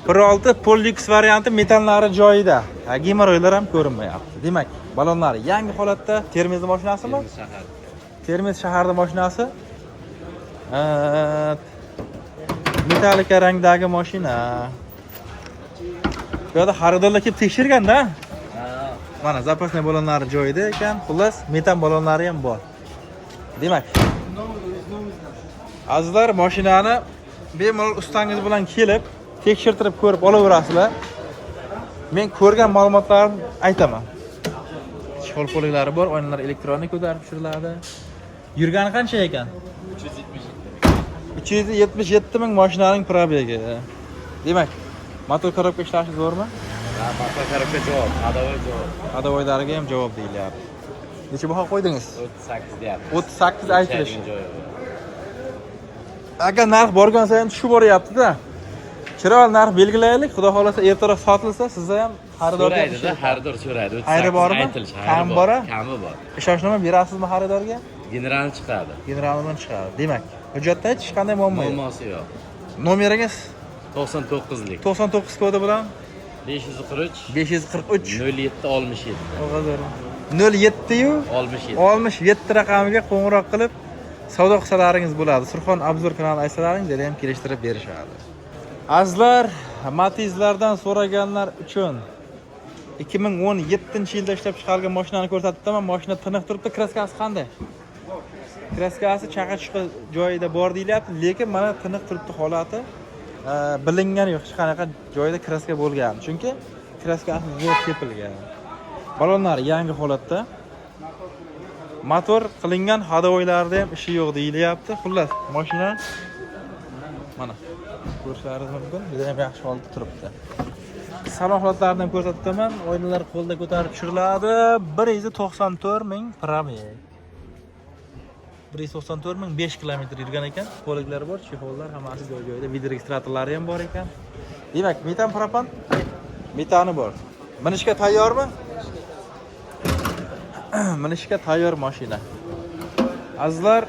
1.6 Pollux varianti metallari joyida. Gemoroylar ham ko'rinmayapti. Demak, balonlari yangi holatda. Termiz mashinasimi? Termiz shaharda mashinasi. Metallika rangdagi mashina. Bu yerda xaridorlar kelib tekshirganda. Mana zapasniy balonlari joyida ekan. Xullas, metan balonlari ham bor. Demak, azizlar, mashinani bemalol ustangiz bilan kelib tekshirtirib ko'rib olaverasizlar. Men ko'rgan ma'lumotlarni aytaman. Shol poliklari bor, oynalar elektronik ko'tarib tushiriladi. Yurgani qancha ekan? 377 ming mashinaning probegi. Demak, motor korobka ishlashi zo'rmi? Motor korobka javob, hadovoy javob. Hadovoylariga ham javob deyilyapti. Necha baho qo'ydingiz? 38 deyapti. 38 aytilish. Agar narx borgan sayin tushib boryapti-da. Chiroyli narx belgilaylik. Xudo xolasa ertaroq sotilsa, sizga ham xaridorga So'raydi-da, xaridor so'raydi. Ayri bormi? Aytilish, Kam bor? Kami bor. Ishonchnoma berasizmi xaridorga? Generalni chiqadi. Generaldan chiqadi. Demak, hujjatda hech qanday muammo yo'q. Muammosi yo'q. Nomeringiz 99lik. 99 kodi bilan 543 543 0767. 07 67. 67 raqamiga qo'ng'iroq qilib savdo qilsalaringiz bo'ladi. Surxon Abzur kanalini aytsalaring, dedi ham kelishtirib berishadi. Azizlar, Matizlardan so'raganlar uchun 2017-yilda ishlab chiqarilgan mashinani ko'rsatdim. Mashina tiniq turibdi. Kraskasi qanday? Kraskasi chaqa chiqi joyida bor deyilyapti, lekin mana tiniq turibdi holati. Bilingani yo'q, hech qanaqa joyida kraska bo'lgan. Chunki kraskasi zo'r tepilgan. Balonlar yangi holatda. Motor qilingan, hadovoylarda ham ishi yo'q deyilyapti. Xullas, mashina mana ko'rishlaringiz mumkin. Juda ham yaxshi holatda turibdi. Salon holatlarini ham ko'rsataman. Oynalar qo'lda ko'tarib tushiriladi. 194 ming probeg. 194 ming 5 kilometr yurgan ekan. Poliklar bor, chexollar hammasi joy-joyida, video registratorlari ham bor ekan. Demak, metan propan metani bor. Minishga tayyormi? Minishga tayyor mashina. Azizlar,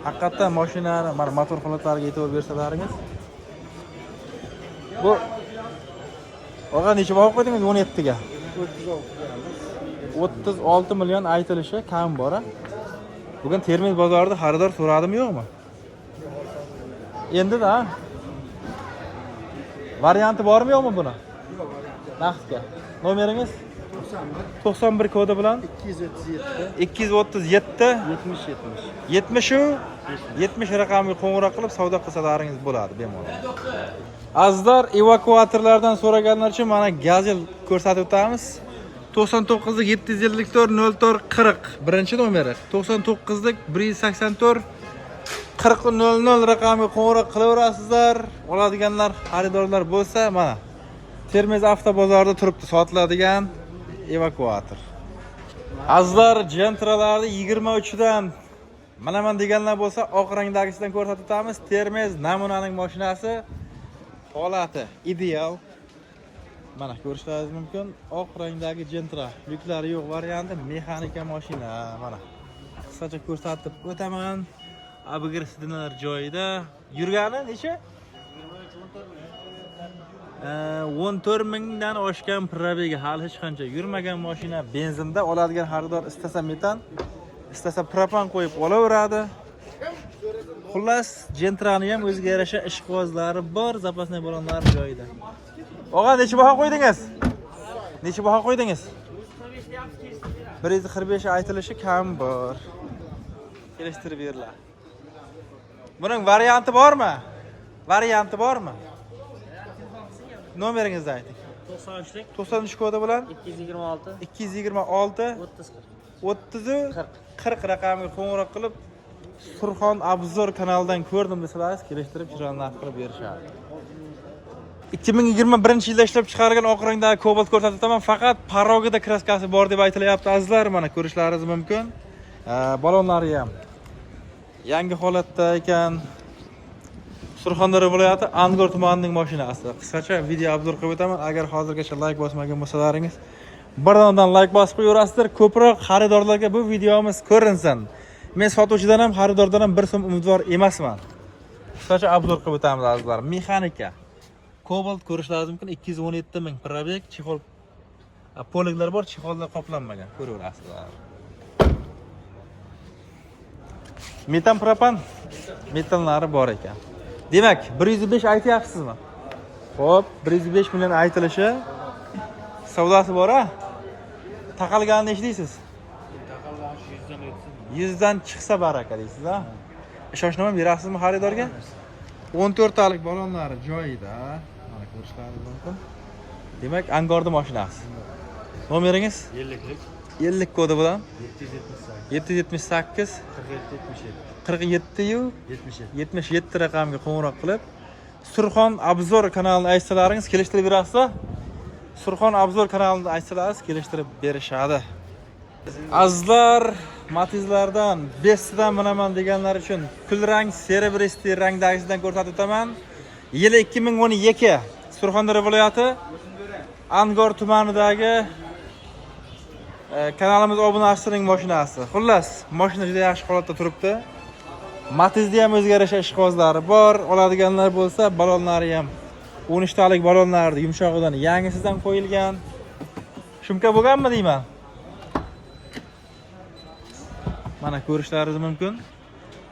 haqiqatan mashinani mana motor holatlariga e'tibor bersalaringiz. Bu Oga necha baho qo'ydingiz 17 ga? 36 million aytilishi kam bor. Bugun Termiz bozorida xaridor so'radimi yo'qmi? Endi-da. Varianti bormi yo'qmi buni? Naqdga. Nomeringiz 91 kodi bilan 237 70 raqamiga qo'ng'iroq qilib savdo qilsalaringiz bo'ladi bemalol. Azizlar, evakuatorlardan so'raganlar uchun mana gazel ko'rsatib o'tamiz. 99lik 754 04 40 birinchi nomeri, 99lik 184 40 00 raqamiga qo'ng'iroq qilaverasizlar. Oladiganlar, xaridorlar bo'lsa, mana Termiz avtobozorida turibdi sotiladigan evakuator. Azizlar, Gentralarni 23 dan mana deganlar bo'lsa, oq rangdagisidan ko'rsatib o'tamiz. Termiz namunaning mashinasi holati ideal. Mana ko'rishlaringiz mumkin. Oq rangdagi Gentra, yuklari yo'q varianti, mexanika mashina. Mana qisqacha ko'rsatib o'taman. Abgir sidinalar joyida. Yurgani necha? 14 mingdan oshgan probegi, hali hech qancha yurmagan mashina. Benzinda oladigan xaridor istasa metan, istasa propan qo'yib olaveradi. Xullas, Gentrani ham o'ziga yarasha ishqibozlari bor, zapasniy balonlari joyida. Og'a, necha baho qo'ydingiz? Necha baho qo'ydingiz? 145 aytilishi kam bor. Kelishtirib beriladi. Buning varianti bormi? Varianti bormi? Nomeringizni ayting. 93lik 93 kodi bilan 226 226 30 40 raqamiga qo'ng'iroq qilib Surxon Abzur kanalidan ko'rdim desangiz, kelishtirib chiroyli narx qilib berishadi. 2021-yilda ishlab chiqarilgan oq rangdagi Cobalt ko'rsatib o'taman. Faqat parogida kraskasi bor deb aytilyapti azizlar. Mana ko'rishlaringiz mumkin. Balonlari ham yangi holatda ekan. Surxondaryo viloyati Angor tumanining mashinasi. Qisqacha video obzor qilib o'taman. Agar hozirgacha like bosmagan bo'lsalaringiz, birdan like bosib qo'yaverasizlar. Ko'proq xaridorlarga bu videomiz ko'rinsin. Men sotuvchidan ham, xaridordan ham bir so'm umidvor emasman. Qisqacha obzor qilib o'tamiz azizlar. Mexanika. Cobalt ko'rishlaringiz mumkin 217 ming probeg, chexol poliglar bor, chexollar qoplanmagan. Ko'raverasizlar. Metan propan metallari bor ekan. Demak, 105 aytyapsizmi? Xo'p, 105 million aytilishi savdosi bor-a? Taqalganini eshitdingiz? Taqalgan 100 dan o'tsin. 100 dan chiqsa baraka deysiz-a? Ishonchnoma berasizmi xaridorga? 14 talik balonlari joyida. Mana ko'rishlaringiz mumkin. Demak, angorda mashinasi. Nomeringiz? 50lik 50 kodi bilan 778 778 47 77 47 77 raqamga qo'ng'iroq qilib, Surxon Obzor kanalini aytsalaringiz kelishtirib berasiz-a? Surxon Obzor kanalini aytsalaringiz kelishtirib berishadi. Azizlar, Matizlardan bestidan bilaman deganlar uchun kulrang serebristli rangdagisidan ko'rsatib o'taman. Yili 2012 Surxondaryo viloyati Angor tumanidagi kanalimiz obunachisining mashinasi. Xullas, mashina juda yaxshi holatda turibdi. Matizda ham o'zgarish ishqozlari bor. Oladiganlar bo'lsa, balonlari ham 13 talik balonlarni yumshog'idan yangisidan qo'yilgan. Shumka bo'lganmi deyman? Mana ko'rishlaringiz mumkin.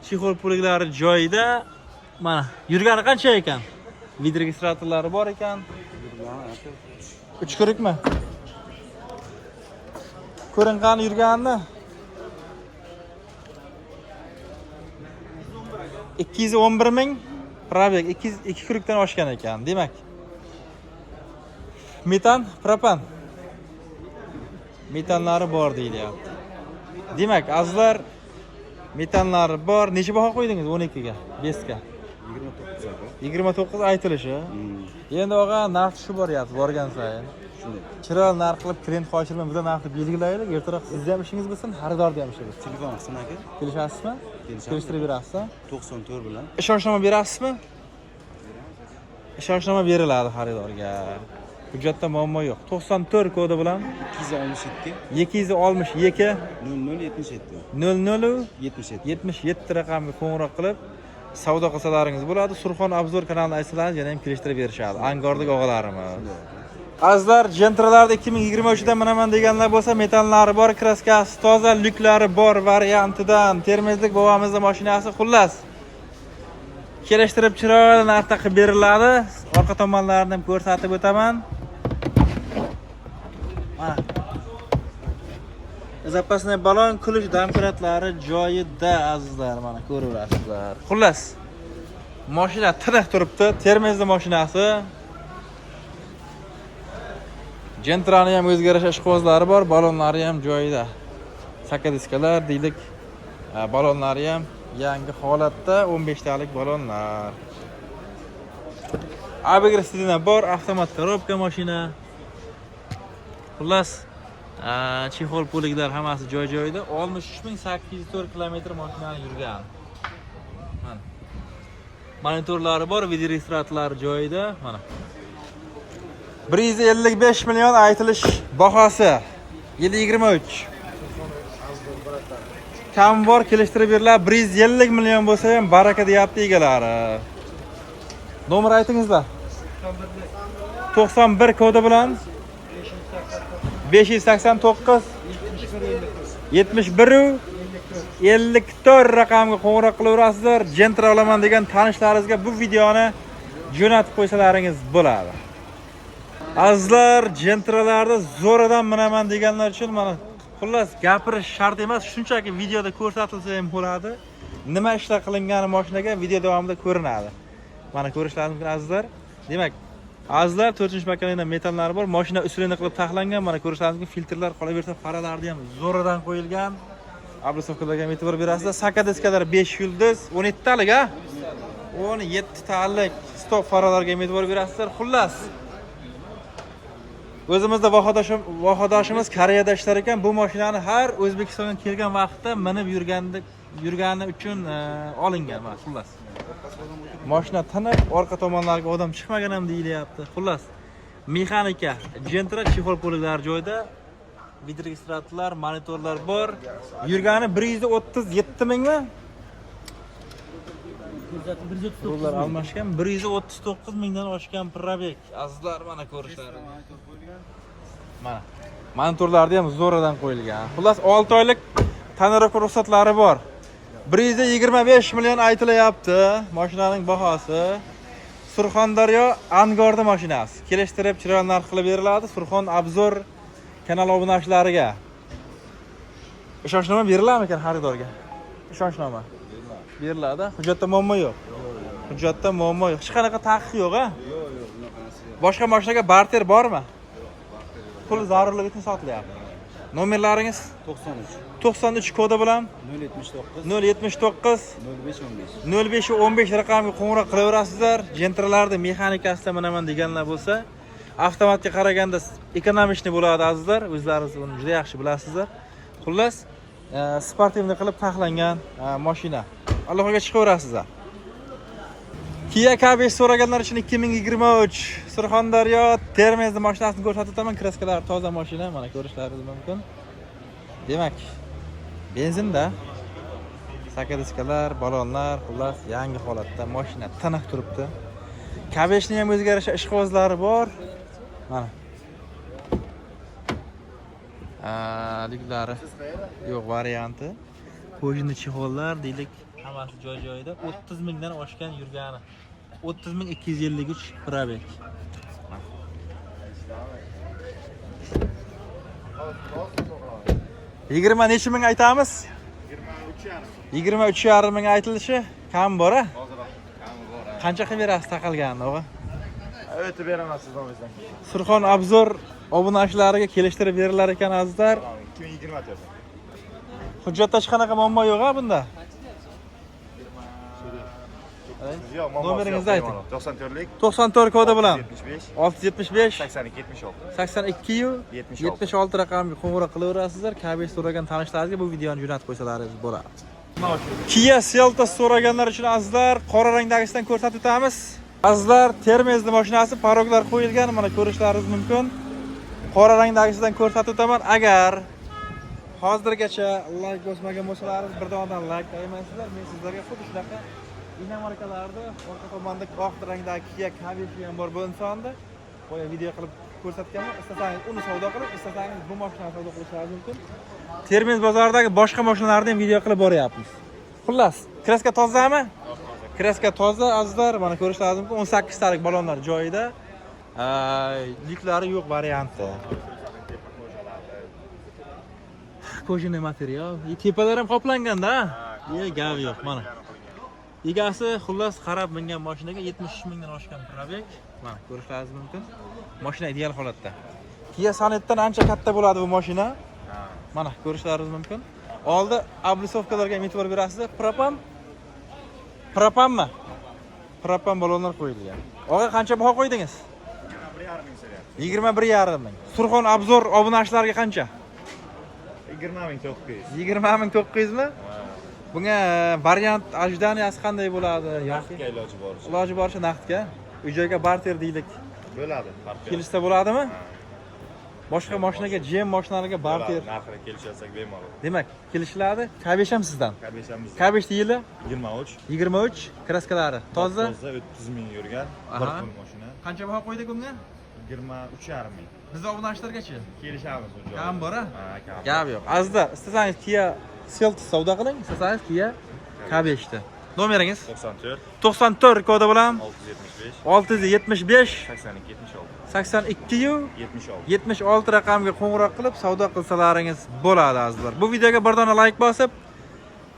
Chexol poliglari joyida. Mana yurgani qancha ekan? Vid registratorlari bor ekan. 3 kurukmi? Ko'ringan yurganini 211 ming probeg 2 kurukdan oshgan ekan. Demak, metan, propan metanlari bor deyilyapti. Demak, azizlar, metanlari bor. Necha baho qo'ydingiz 12 ga, 5 ga? 29 aytilishi. Endi og'a narx shu boryapti, borgan sayin. Chiroyli narx qilib, klient qochirmay bu narxni belgilaylik. Ertaroq sizda ham ishingiz bo'lsin, xaridorda ham ishingiz. Telefon qilsin aka. Kelishasizmi? Kelishtirib berasizmi? 94 bilan. Ishonchnoma berasizmi? Ishonchnoma beriladi xaridorga. Hujjatda muammo yo'q. 94 kodi bilan 262 00 77 raqamga qo'ng'iroq qilib savdo qilsalaringiz bo'ladi. Surxon Obzor kanalini aytsalaringiz yana ham kelishtirib berishadi. Angordagi og'alarimiz. Azizlar, Gentralarda 2023 da minaman deganlar bo'lsa, metallari bor, kraskasi toza, lyuklari bor variantidan Termizlik bobomizning mashinasi. Xullas, kelishtirib chiroyli narxda qilib beriladi. Orqa tomonlarini ham ko'rsatib o'taman. Mana zapasniy balon kulish domkratlari joyida azizlar, mana ko'raverasizlar. Xullas, mashina tiniq turibdi, Termizning mashinasi. Gentrani ham o'zgarish ishqozlari bor, balonlari ham joyida. Sakadiskalar deylik, balonlari ham yangi holatda 15 talik balonlar. Abegresida bor, avtomat korobka mashina. Xullas, chexol poliglar hammasi joy-joyida. 63804 kilometr mashinani yurgan. Mana. Monitorlari bor, video registratorlari joyida. Mana. 155 million aytilish bahosi. 723. Kam bor kelishtirib beriladi. 150 million bo'lsa ham baraka deyapti egalari. Nomer aytingizlar. 91 kodi bilan 589 71 54 raqamga qo'ng'iroq qilaverasizlar. Gentra olaman degan tanishlaringizga bu videoni jo'natib qo'ysalaringiz bo'ladi. Azizlar, Gentralarda zo'radan minaman deganlar uchun mana xullas gapirish shart emas, shunchaki videoda ko'rsatilsa ham bo'ladi. Nima ishlar qilingani mashinaga video davomida ko'rinadi. Mana ko'rishlaringiz mumkin azizlar. Demak, azizlar 4-makonida metallari bor, mashina usulini qilib taxlangan. Mana ko'rishlaringiz mumkin, filtrlar qolaversa, faralarni ham zo'radan qo'yilgan. Abrisovkalarga e'tibor berasizlar. Sakadiskalar 5 yulduz, 17 talik, ha? 17 talik stop faralarga e'tibor berasizlar. Xullas, o'zimizda vohadoshimiz Koreyada ishlar ekan. Bu mashinani har O'zbekistonga kelgan vaqtda minib yurgani uchun olingan. Mana xullas. Mashina tiniq, orqa tomonlariga odam chiqmagan ham deyilyapti. Xullas, mexanika, Gentra chexol poliglar joyida, video registratorlar, monitorlar bor. Yurgani 137 mingmi? Rullar almashgan 139 mingdan oshgan probek. Azizlar mana ko'rishlaringiz. Mana. Monitorlarni ham zo'radan qo'yilgan. Xullas 6 oylik tonirovka ruxsatlari bor. 125 million aytilyapti mashinaning bahosi. Surxondaryo Angorda mashinasi. Kelishtirib chiroyli narx qilib beriladi. Surxon Obzor kanal obunachilariga. Ishonchnoma beriladimi ekan xaridorga? Ishonchnoma beriladi. Hujjatda muammo yo'q. Hujjatda muammo yo'q. Hech qanaqa taqiq yo'q-a? Yo'q. Boshqa mashinaga barter bormi? Pul zarurligi uchun sotilyapti. Nomerlaringiz 93 kodi bilan 079 0515 raqamiga qo'ng'iroq qilaverasizlar. Gentralarda mexanikasida manaman deganlar bo'lsa, avtomatga qaraganda ekonomishni bo'ladi azizlar. O'zlaringiz buni juda yaxshi bilasizlar. Xullas, sportivniy qilib taxlangan mashina. Allohga chiqaverasizlar. Kia K5 so'raganlar uchun 2023 Surxondaryo Termizning mashinasini ko'rsatib o'taman. Kraskalar toza mashina, mana ko'rishlaringiz mumkin. Demak, benzinda sakadiskalar, balonlar, xullas yangi holatda mashina tiniq turibdi. K5ning ham o'ziga yarasha ishqibozlari bor. Mana. Liklari yo'q varianti. Qo'yinli chexollar deylik, hammasi joy-joyida. 30 mingdan oshgan yurgani. 30.253 probek. 20 necha ming aytamiz? 23,5 ming aytilishi kam bor-a? Qancha qilib berasiz taqalganini, o'g'a? O'tib beraman siz nomingizdan. Surxon Obzor obunachilariga kelishtirib berilar ekan azizlar. 2024. Hujjatda hech qanaqa muammo yo'q-a bunda? Yo'q, nomeringizni ayting. 94lik 94 kodi bilan 675 675 82 76. 82 76 raqamiga qo'ng'iroq qilaverasizlar. K5 so'ragan tanishlaringizga bu videoni jo'natib qo'ysalaringiz bo'ladi. Kia Seltos so'raganlar uchun azizlar, qora rangdagisidan ko'rsatib o'tamiz. Azizlar, Termizning mashinasi, paroglar qo'yilgan, mana ko'rishlaringiz mumkin. Qora rangdagisidan ko'rsatib o'taman. Agar hozirgacha like bosmagan bo'lsalaringiz, birdan like qo'ymaysizlar. Men sizlarga xuddi shunaqa inamarkalarda orqa tomonda oq rangdagi Kia K5 ham bor bu insonda. Qo'ya video qilib ko'rsatganman. Istasangiz uni savdo qilib, istasangiz bu mashinani savdo qilishingiz mumkin. Termiz bozoridagi boshqa mashinalarni ham video qilib boryapmiz. Xullas, kraska tozami? Kraska toza azizlar, mana ko'rishlaringiz mumkin. 18 talik balonlar joyida. Liklari yo'q varianti. Kojinli material. Tepalar ham qoplangan-da. Gap yo'q, mana. Egasi xullas qarab mingan mashinaga 73 mingdan oshgan probek. Mana ko'rishlaringiz mumkin. Mashina ideal holatda. Kia Sonetdan ancha katta bo'ladi bu mashina. Mana ko'rishlaringiz mumkin. Oldi oblisovkalarga e'tibor berasizlar. Propanmi? Propan balonlar qo'yilgan. Og'a qancha baho qo'ydingiz? 1,5 ming so'rayapti. 21,5 ming. Surxon Obzor obunachilariga qancha? 20,900. 20,900 mi? Bunga variant ajdaniyasi qanday bo'ladi? Naqdga iloji boricha. Iloji boricha naqdga. Uy-joyga barter deylik. Bo'ladi, farq yo'q. Kelishsa bo'ladimi? Boshqa mashinaga, GM mashinalariga barter. Narxini kelishsak bemalol. Demak, kelishiladi. K5 ham sizdan. Kabeshamiz K5 yili 23. 23, kraskalari toza. Toza 30 ming yurgan. Aha. Bir pul mashina. Qancha baho qo'ydik bunga? 23,5 ming. Biz obunachlargacha. Kelishamiz bu joyda. Kam bor-a? Ha, kam. Gap yo'q. Azizlar, istasangiz Kia Seltos savdo qiling, istasangiz Kia K5 da. Nomeringiz 94 kodi bilan 675 675 82 76 raqamiga qo'ng'iroq qilib savdo qilsalaringiz bo'ladi azizlar. Bu videoga bir dona like bosib,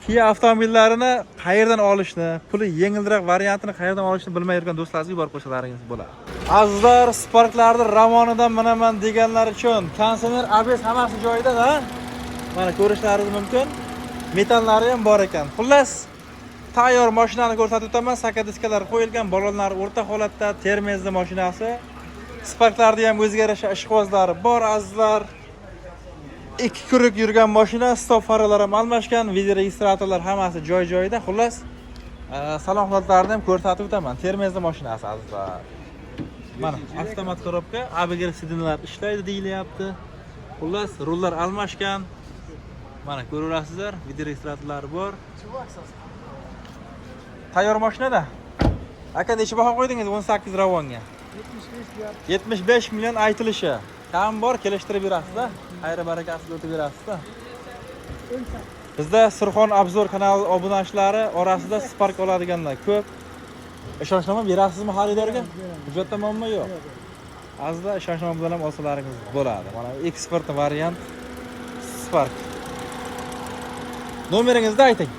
Kia avtomobillarini qayerdan olishni, puli yengilroq variantini qayerdan olishni bilmay yurgan do'stlaringizga yuborib qo'ysalaringiz bo'ladi. Azizlar, Sparklarni Ramonidan manaman deganlar uchun kondisioner, ABS hammasi joyida-da. Mana ko'rishlaringiz mumkin. Metallari ham bor ekan. Xullas, tayyor mashinani ko'rsatib o'taman. Sakadiskalar qo'yilgan, balonlar o'rta holatda, Termizning mashinasi. Sparklarda ham o'ziga yarasha ishqibozlari bor azizlar. 2 kuruk yurgan mashina, stop faralari ham almashgan, video registratorlar hammasi joy-joyida. Xullas, salon holatlarini ham ko'rsatib o'taman. Termizning mashinasi azizlar. Mana avtomat korobka, ABG sidinlar ishlaydi deyilyapti. Xullas, rullar almashgan. Mana ko'rasizlar, video registratorlari bor. Tayyor mashinada. Aka necha baho qo'ydingiz 18 Ravonga? 75 million aytilishi. Kam bor kelishtirib berasiz-da. Xayri barakasiz o'tib berasiz-da. Bizda Surxon Obzor kanal obunachilari orasida Spark oladiganlar ko'p. Ishonchnoma berasizmi xaridorga? Hujjatda muammo yo'q. Azda ishonchnoma bilan ham olsalaringiz bo'ladi. Mana eksport variant Spark. Nomeringizni ayting.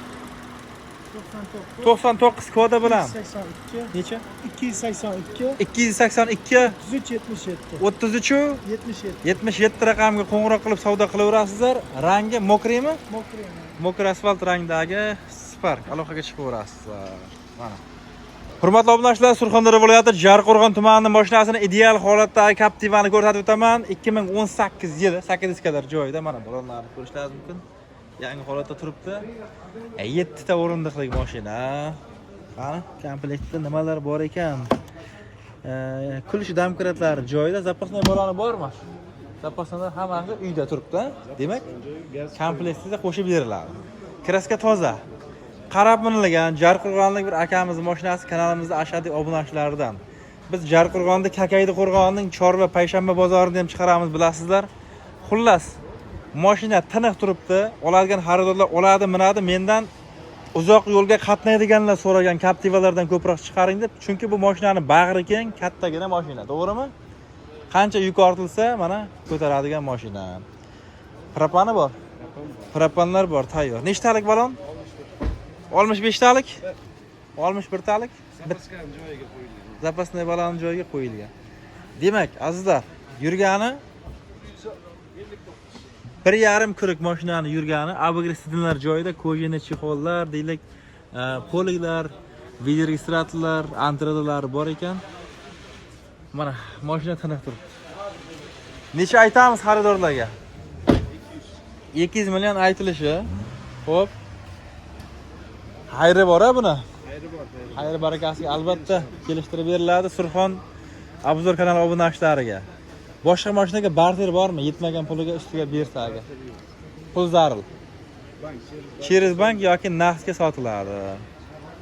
99 kodi bilan. 82 Necha? 282 282 3377 33 77 raqamga qo'ng'iroq qilib savdo qilaverasizlar. Rangi mokrimi? Mokr asfalt rangdagi Spark. Aloqaga chiqaverasizlar. Mana. Hurmatli obunachilar, Surxondaryo viloyati Jarqo'rg'on tumanining mashinasini ideal holatdagi Captiva'ni ko'rsatib o'taman. 2018 yili 8 kadar joyida mana balonlarni ko'rishlaringiz mumkin. Yangi holatda turibdi. 7 ta o'rindiqli mashina. Qani, komplektda nimalar bor ekan? Kulish domkratlari joyida, zapasnoy baloni bormi? Zapasnoylar hammasi uyda turibdi. Demak, komplektda qo'shib beriladi. Kraska toza. Qarab minilgan Jarqo'rg'onlik bir akamiz mashinasi kanalimizda ashaddiy obunachilaridan. Biz Jarqo'rg'onda Kakaydi qo'rg'onining Chorva payshanba bozorini ham chiqaramiz, bilasizlar. Xullas, mashina tiniq turibdi. Oladigan xaridorlar oladi, minadi. Mendan uzoq yo'lga qatnaydiganlar so'ragan Captiva'lardan ko'proq chiqaring deb. Chunki bu mashinani bag'ri keng, kattagina mashina, to'g'rimi? Qancha yuk ortilsa, mana ko'taradigan mashina. Propani bor. Propanlar bor, tayyor. Nechtalik balon? 65 talik? 61 talik? Zapasnoy balon joyiga qo'yilgan. Demak, azizlar, yurgani 1,5 kurik mashinani yurgani, abagresidinlar joyida kojina chexollar, deylik, poliklar, video registratorlar, antradolar bor ekan. Mana mashina tiniq turibdi. Necha aytamiz xaridorlarga? 200 million aytilishi. Xo'p. Xayri bor-a buni? Xayri barakasiga albatta kelishtirib beriladi Surxon Obzor kanali obunachilariga. Boshqa mashinaga barter bormi? Yetmagan puliga ustiga bersa agar. Pul zarur. Через bank yoki naqdga sotiladi.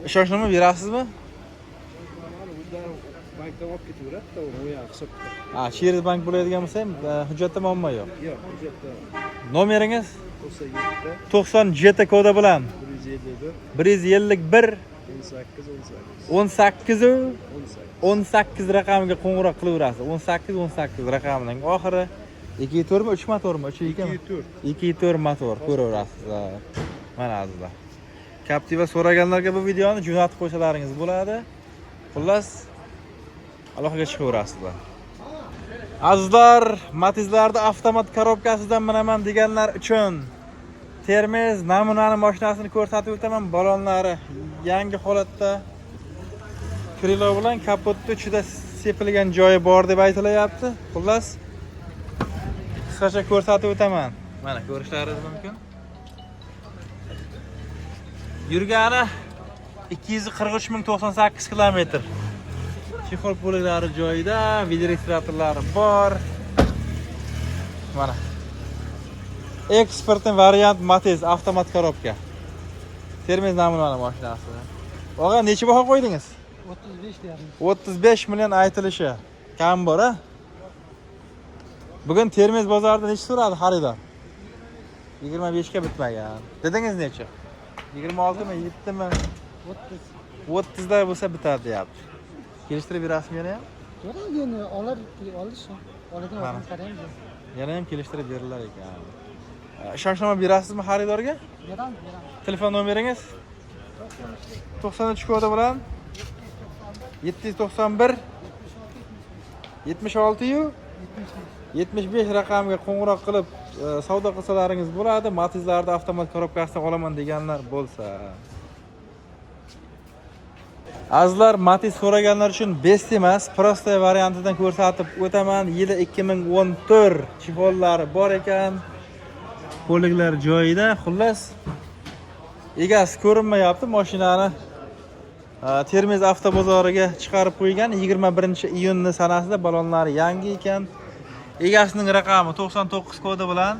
Ishonchnoma berasizmi? bankdan olib ketaveradi-da, o'ya hisobda. Через bank bo'ladigan bo'lsa ham hujjatda muammo yo'q. Yo'q, hujjatda. Nomeringiz? 97 97 kodi bilan 151 18 raqamiga qo'ng'iroq qilaverasiz. 18 raqamining oxiri 2.4 mi, 3 motormi? 2.4 motor ko'raverasiz. Mana azizlar. Captiva so'raganlarga bu videoni jo'natib qo'ysalaringiz bo'ladi. Xullas, aloqaga chiqaverasizlar. Azizlar, Matizlarda avtomat korobkasidan minaman deganlar uchun Termiz namunali mashinasini ko'rsatib o'taman. Balonlari yangi holatda, krilo bilan kapotda ichida sepilgan joyi bor deb aytilyapti. Xullas, qisqacha ko'rsatib o'taman. Mana ko'rishlaringiz mumkin. Yurgani 243.098 kilometr. Chexol bo'laklari joyida, video registratorlari bor. Mana. Eksportning variant Matiz avtomat korobka. Termiz namunali mashinasi. Og'a, necha baho qo'ydingiz? 35 deyapmiz. 35 million aytilishi. Kam bor-a? Bugun Termiz bozorida necha so'radi xaridor? 25 ga bitmagan. Dedingiz necha? 26 mi, 7 mi? 30 da bo'lsa bitadi deyapti. Kelishtirib berasizmi yana ham? Yo'q, endi olish. Oladigan vaqtni qaraymiz. Yana ham kelishtirib berilar ekan. Ishonchnoma berasizmi xaridorga? Beramiz. Telefon nomeringiz? 93 kodi bilan 791 76 75 raqamga qo'ng'iroq qilib savdo qilsalaringiz bo'ladi. Matizlarda avtomat korobkasini olaman deganlar bo'lsa. Azizlar, Matiz so'raganlar uchun best emas, prosta variantidan ko'rsatib o'taman. Yili 2014 chexollari bor ekan. Poliklar joyida. Xullas, egasi ko'rinmayapti mashinani. Termiz avtobozoriga chiqarib qo'ygan 21-iyunni sanasida balonlari yangi ekan. Egasining raqami 99 kodi bilan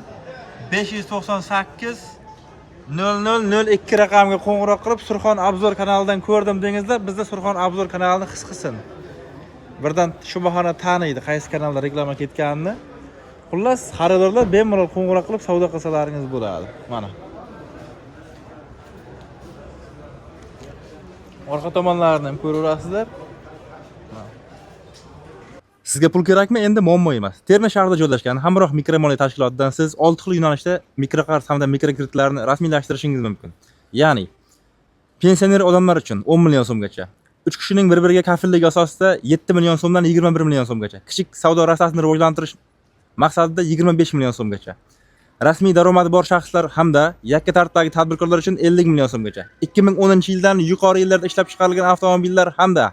598 0002 raqamga qo'ng'iroq qilib Surxon Obzor kanalidan ko'rdim dengizda, bizda Surxon Obzor kanalini his qilsin. Birdan shu bahona taniydi qaysi kanalda reklama ketganini. Xullas, xaridorlar bemalol qo'ng'iroq qilib savdo qilsalaringiz bo'ladi. Mana. Orqa tomonlarini ham ko'raverasizlar. Sizga pul kerakmi? Endi muammo emas. Termiz shahrida joylashgan Hamroh mikromoliya tashkilotidan siz 6 xil yo'nalishda mikroqarz hamda mikrokreditlarni rasmiylashtirishingiz mumkin. Ya'ni pensioner odamlar uchun 10 million so'mgacha, 3 kishining bir-biriga kafilligi asosida 7 million so'mdan 21 million so'mgacha, kichik savdo rasasini rivojlantirish maqsadida 25 million so'mgacha, rasmiy daromadi bor shaxslar hamda yakka tartibdagi tadbirkorlar uchun 50 million so'mgacha, 2010-yildan yuqori yillarda ishlab chiqarilgan avtomobillar hamda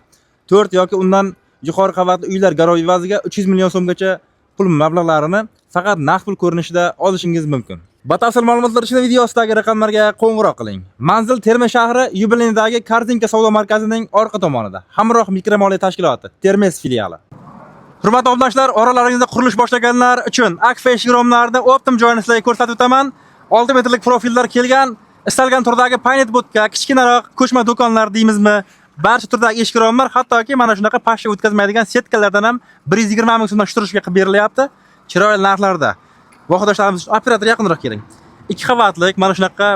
4 yoki undan yuqori qavatli uylar garov evaziga 300 million so'mgacha pul mablag'larini faqat naqd pul ko'rinishida olishingiz mumkin. Batafsil ma'lumotlar uchun video ostidagi raqamlarga qo'ng'iroq qiling. Manzil Termiz shahri yubileyidagi Kartinka savdo markazining orqa tomonida. Hamroh mikromoliya tashkiloti, Termiz filiali. Hurmatli obunachilar, oralaringizda qurilish boshlaganlar uchun Akfa eshik-romlarida optim joyini sizlarga ko'rsatib o'taman. 6 metrlik profillar kelgan, istalgan turdagi paynet budka, kichkinaroq ko'chma do'konlar deymizmi? Barcha turdagi eshik-romlar, hattoki mana shunaqa pashsha o'tkazmaydigan setkalardan ham 120 ming so'mdan tushirishga qilib berilyapti. Chiroyli narxlarda. Vohidashlarimiz uchun operator yaqinroq keling. 2 qavatlik mana shunaqa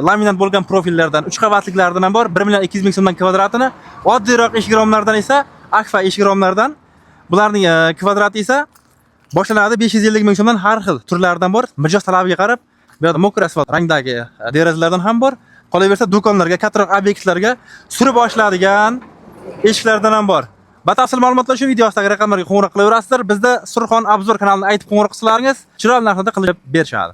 laminat bo'lgan profillardan 3 qavatliklardan ham bor 1 million 200 ming so'mdan kvadratini, oddiyroq eshik-romlardan esa Akfa eshik-romlardan bularning kvadrati esa boshlanadi 550 ming so'mdan har xil turlaridan bor. Mijoz talabiga qarab, bu yerda mokr asfalt rangdagi derazalardan ham bor. Qolaversa do'konlarga, kattaroq obyektlarga surib ochiladigan eshiklardan ham bor. Batafsil ma'lumotlar uchun video ostidagi raqamlarga qo'ng'iroq qilaverasizlar. Bizda Surxon Obzor kanalini aytib qo'ng'iroq qilsalaringiz, chiroyli narxlarda qilib berishadi.